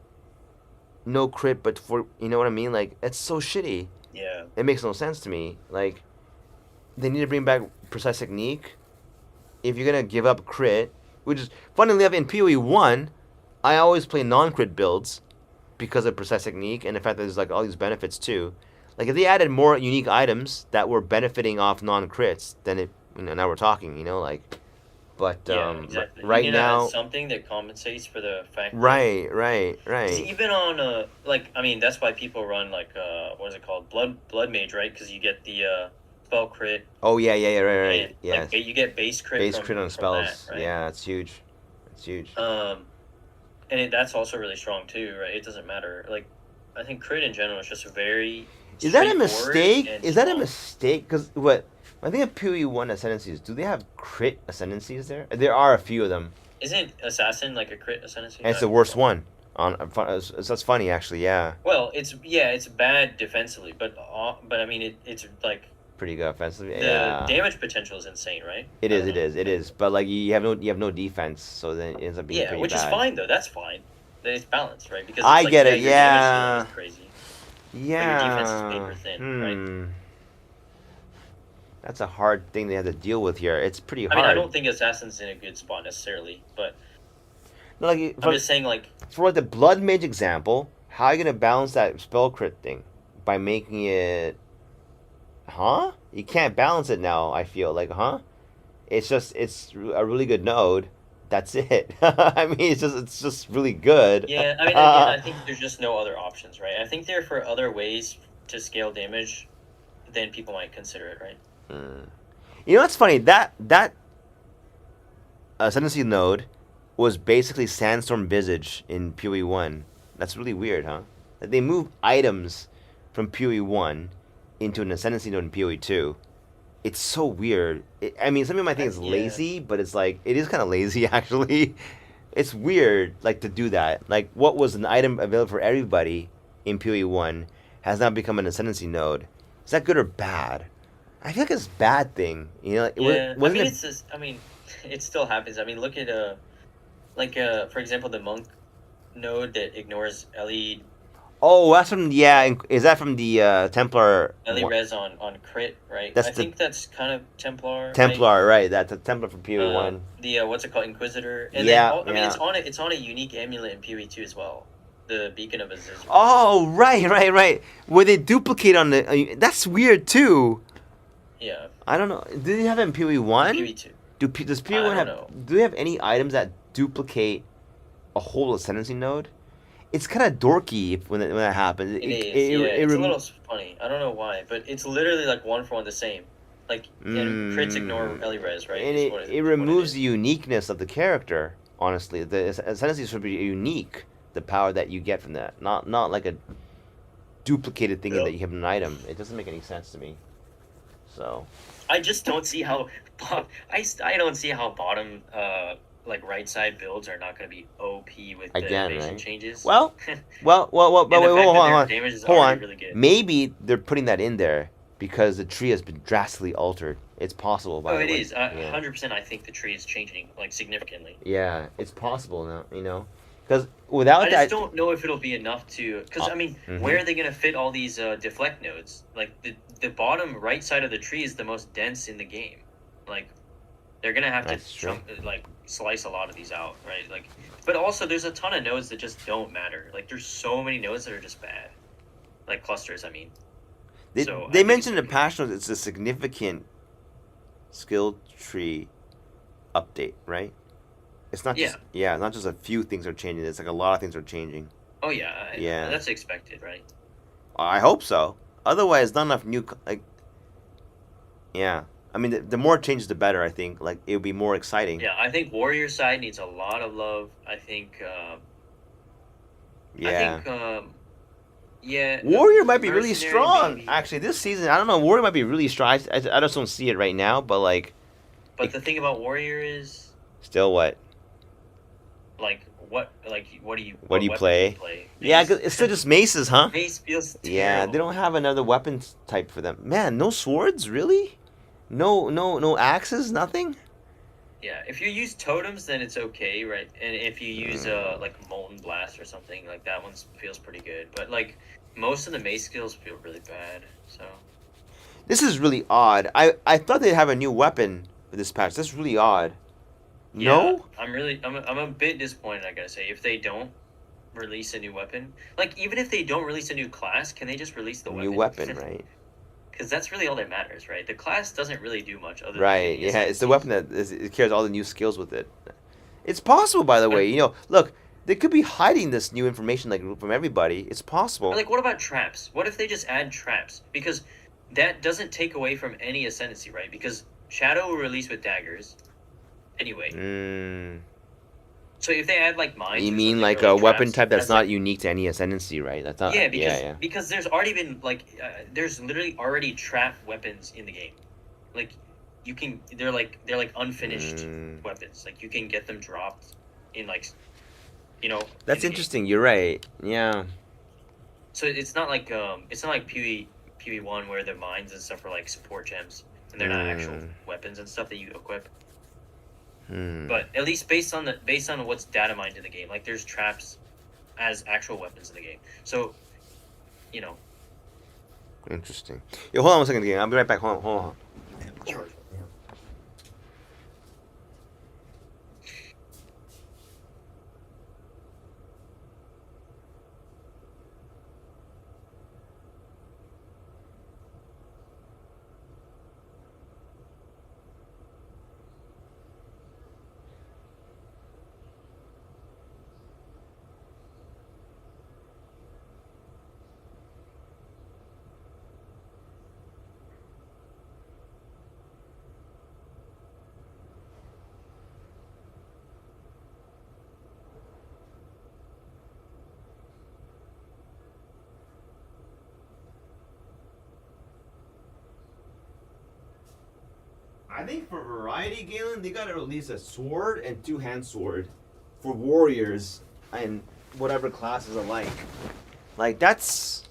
no crit, but you know what I mean? Like it's so shitty. Yeah. It makes no sense to me. Like, they need to bring back precise technique. If you're gonna give up crit, which is funnily enough in PoE1, I always play non-crit builds because of precise technique and the fact that there's like all these benefits too. Like if they added more unique items that were benefiting off non-crits, then now we're talking, like. But exactly. Right now, something that compensates for the fact. Right. Even on that's why people run what is it called, blood mage, right? Because you get the spell crit. Oh yeah, right. Yeah. You get base crit. Base crit on spells. That, right? Yeah, it's huge. It's huge. And that's also really strong too, right? It doesn't matter. Like, I think crit in general is just very. Is that a mistake? Is that a mistake? Because what? I think of PoE1 ascendancies. Do they have crit ascendancies there? There are a few of them. Isn't assassin like a crit ascendancy? And it's the worst one. That's funny, actually. Yeah. Well, it's bad defensively, but I mean it's like pretty good offensively. The damage potential is insane, right? It is. But like you have no defense, so then it ends up being pretty which bad. Is fine though. That's fine. It's balanced, right? Because I get it. Yeah. Crazy. Yeah. But your defense is paper thin, right? That's a hard thing they have to deal with here. It's pretty hard. I mean, I don't think Assassin's in a good spot necessarily, but no, like, I'm just saying, like, for the Blood Mage example, how are you gonna balance that spell crit thing by making it? You can't balance it now. I feel like, it's a really good node. That's it. I mean, it's just really good. Yeah, I mean, I think there's just no other options, right? I think there are for other ways to scale damage, then people might consider it, right? You know what's funny? That ascendancy node was basically Sandstorm Visage in PoE1. That's really weird, huh? That they move items from PoE1 into an ascendancy node in PoE2. It's so weird. I mean, some people might think it's lazy, but it's like it is kind of lazy actually. It's weird, like to do that. Like what was an item available for everybody in PoE1 has now become an ascendancy node. Is that good or bad? I feel like it's a bad thing, it still happens. I mean, look at for example, the monk node that ignores LE. Oh, that's from is that from the Templar? LE res on crit, right? I think that's kind of Templar. Templar, right? That's a Templar from PoE1. The what's it called, Inquisitor? And it's on a unique amulet in PoE2 as well. The Beacon of Aziz. Oh, right. Where they duplicate on the. That's weird too. Yeah. I don't know. Do they have it in PoE1? PoE2. Does PoE1 have? Do they have any items that duplicate a whole ascendancy node? It's kind of dorky when that happens. It's a little funny. I don't know why, but it's literally like one for one the same. Like and crits ignore Res, right? And it removes the uniqueness of the character. Honestly, the ascendancy should be unique. the power that you get from that. Not like a duplicated thing that you have in an item. It doesn't make any sense to me. So I just don't see how I don't see how bottom like right side builds are not going to be OP with the animation changes. Well, hold on. Damage is Hold on. really good. Maybe they're putting that in there because the tree has been drastically altered. It's possible. By the way. It is. 100%. I think the tree is changing like significantly. Yeah, it's possible now. You know, because without that, I just don't know if it'll be enough to. Because I mean, where are they going to fit all these deflect nodes? Like the bottom right side of the tree is the most dense in the game. Like they're gonna have to slice a lot of these out, right? Like, but also there's a ton of nodes that just don't matter. Like there's so many nodes that are just bad, like clusters. I mean, they mentioned in the patch notes it's a significant skill tree update, right? It's not just not just a few things are changing. It's like a lot of things are changing. Oh yeah, that's expected, right? I hope so. Otherwise, not enough new Yeah. I mean, the more changes, the better, I think. Like, it would be more exciting. Yeah, I think Warrior side needs a lot of love. I think, Warrior might be really strong. Maybe. Actually, this season, I don't know. Warrior might be really strong. I just don't see it right now, but, like... But the thing about Warrior is... Still what? What do you play? Yeah, cause it's still just maces, huh? Mace feels terrible. Yeah, they don't have another weapon type for them. Man, no swords? Really? No axes? Nothing? Yeah, if you use totems, then it's okay, right? And if you use like Molten Blast or something, like that one feels pretty good. But like most of the mace skills feel really bad. So this is really odd. I thought they'd have a new weapon for this patch. That's really odd. Yeah, no? I'm a bit disappointed, I gotta say, if they don't release a new weapon. Like even if they don't release a new class, can they just release the weapon? New weapon, right? Because that's really all that matters, right? The class doesn't really do much other than it's the weapon that it carries all the new skills with it. It's possible, by the way. You know, look, they could be hiding this new information like from everybody. It's possible. Or, like, what about traps? What if they just add traps? Because that doesn't take away from any ascendancy, right? Because Shadow will release with daggers anyway. So if they add like mines, you mean like a weapon type that's not unique to any ascendancy, right? That's not. Because there's already been there's literally already trap weapons in the game, like you can they're like unfinished weapons, like you can get them dropped in That's interesting. You're right. Yeah. So it's not like PV1 where the mines and stuff are like support gems and they're not actual weapons and stuff that you equip. But at least based on what's data mined in the game, like there's traps as actual weapons in the game. So, Interesting. Yo, hold on 1 second again. I'll be right back. Hold on. Sure. I think for variety, Galen, they gotta release a sword and 2-hand sword for warriors and whatever classes alike. Like that's.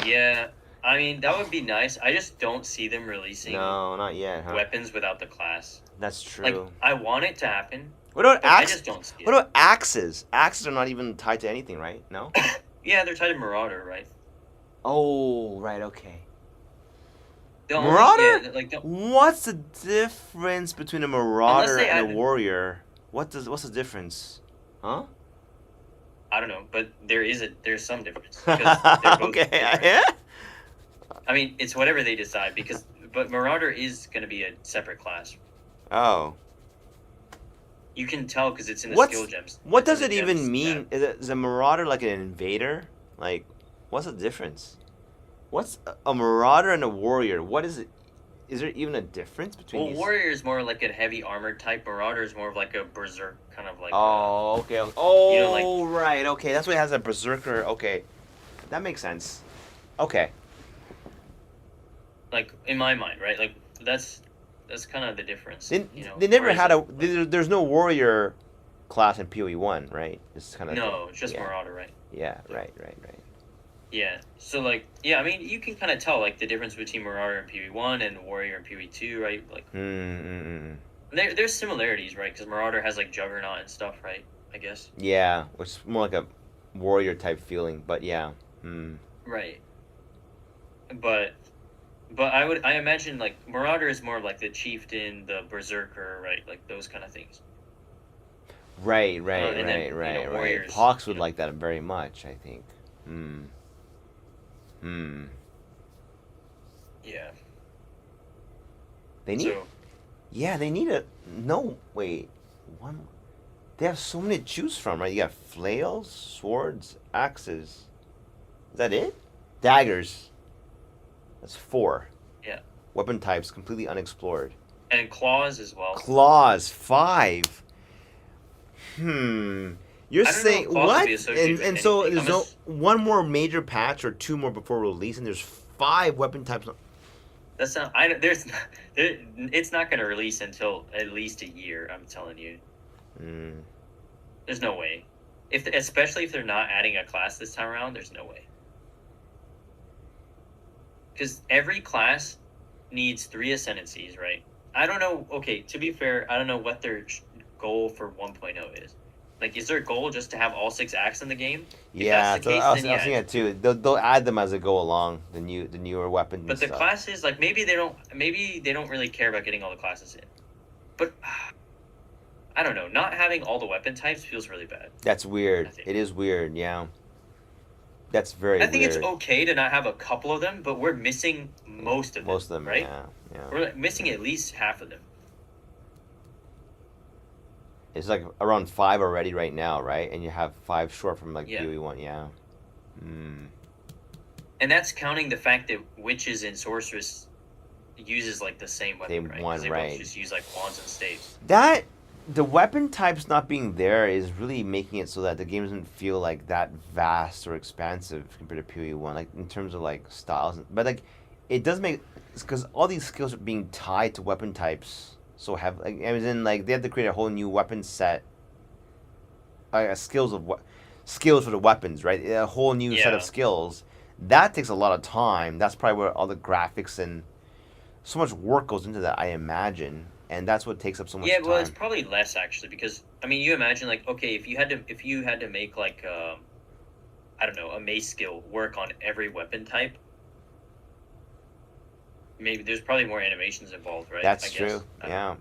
Yeah, I mean that would be nice. I just don't see them releasing. No, not yet. Huh? Weapons without the class. That's true. Like I want it to happen. What about axes? I just don't see it. What about axes? Axes are not even tied to anything, right? No. Yeah, they're tied to Marauder, right? Oh, right. Okay. Marauder? What's the difference between a Marauder and a Warrior? What's the difference? Huh? I don't know, but there's some difference. Because they're both yeah. I mean, it's whatever they decide but Marauder is going to be a separate class. Oh. You can tell because it's in the skill gems. What does it even mean? Is a Marauder like an invader? Like, what's the difference? What's a Marauder and a Warrior? What is it? is there even a difference between Well, these? warrior is more like a heavy armored type. Marauder is more of like a berserk kind of like. Oh, okay. Oh, you know, like, right. Okay, that's why it has a berserker. Okay, that makes sense. Okay. Like in my mind, right? Like that's kind of the difference. They never had a. There's no warrior class in PoE1, right? It's kind of. No, it's just Marauder, right? Yeah. Right. Yeah. So like, yeah, I mean, you can kind of tell like the difference between Marauder and PoE1 and Warrior and PoE2, right? Like, there's similarities, right? Because Marauder has like Juggernaut and stuff, right? I guess. Yeah, which is more like a warrior type feeling, but yeah. Right. But I imagine like Marauder is more like the chieftain, the berserker, right? Like those kind of things. Right. Warriors, Hawks would like that very much, I think. Yeah. They need. So, yeah, they need a. No, wait. One. They have so many to choose from, right? You got flails, swords, axes. Is that it? Daggers. That's 4. Yeah. Weapon types completely unexplored. And claws as well. Claws 5. You're saying what? And so there's no one more major patch or 2 more before release, and there's 5 weapon types. That's not. It's not going to release until at least a year. I'm telling you. There's no way. Especially if they're not adding a class this time around, there's no way. Because every class needs 3 ascendancies, right? I don't know. Okay, to be fair, I don't know what their goal for 1.0 is. Like, is their goal just to have all 6 acts in the game? Yeah, I was thinking that too. They'll add them as they go along. The newer weapons. But the classes, like maybe they don't really care about getting all the classes in. But I don't know. Not having all the weapon types feels really bad. That's weird. It is weird. Yeah. That's very weird. I think it's okay to not have a couple of them, but we're missing most of them. Most of them, right? Yeah. We're missing at least half of them. It's like around 5 already right now, right? And you have 5 short from like PoE1, yeah. And that's counting the fact that witches and sorceress uses like the same weapon, right? One, they both just use like wands and staves. The weapon types not being there is really making it so that the game doesn't feel like that vast or expansive compared to PoE1, like in terms of like styles. But like, it does make, because all these skills are being tied to weapon types. So like, they have to create a whole new weapon set. Skills for the weapons, right? A whole new set of skills. That takes a lot of time. That's probably where all the graphics and so much work goes into that, I imagine. And that's what takes up so much time. Yeah, well, it's probably less actually, because I mean, you imagine like, okay, if you had to make like I don't know, a mace skill work on every weapon type, maybe there's probably more animations involved, right? That's true. Yeah,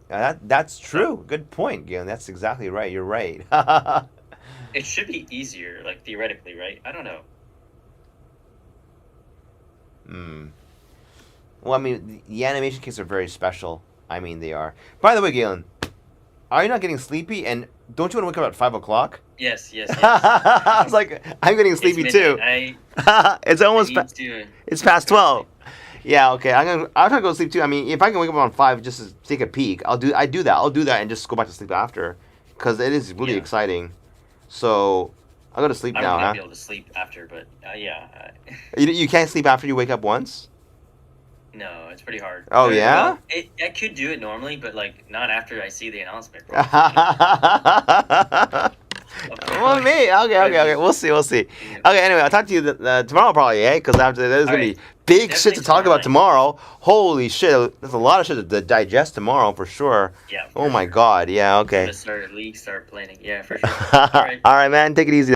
that's true. Good point, Galen. That's exactly right. You're right. It should be easier, like theoretically, right? I don't know. Well, I mean, the animation kits are very special. I mean, they are. By the way, Galen, are you not getting sleepy? And don't you want to wake up at 5 o'clock? Yes. I was like, I'm getting sleepy too. It's almost. It's past 12. Yeah, okay. I'm gonna go to sleep too. I mean, if I can wake up around 5 just to take a peek, I'll do that. I'll do that and just go back to sleep after, because it is really exciting. So I'll go to sleep now. I would not be able to sleep after, but yeah. You can't sleep after you wake up once? No, it's pretty hard. Oh yeah. Well, I could do it normally, but like not after I see the announcement. Well, me. Okay. We'll see. Okay, anyway, I'll talk to you tomorrow probably, Because after there's gonna be big shit to talk about tomorrow. Holy shit, there's a lot of shit to digest tomorrow for sure. Yeah. Oh my god. Yeah. Okay. Start planning. Yeah, for sure. All right, man. Take it easy.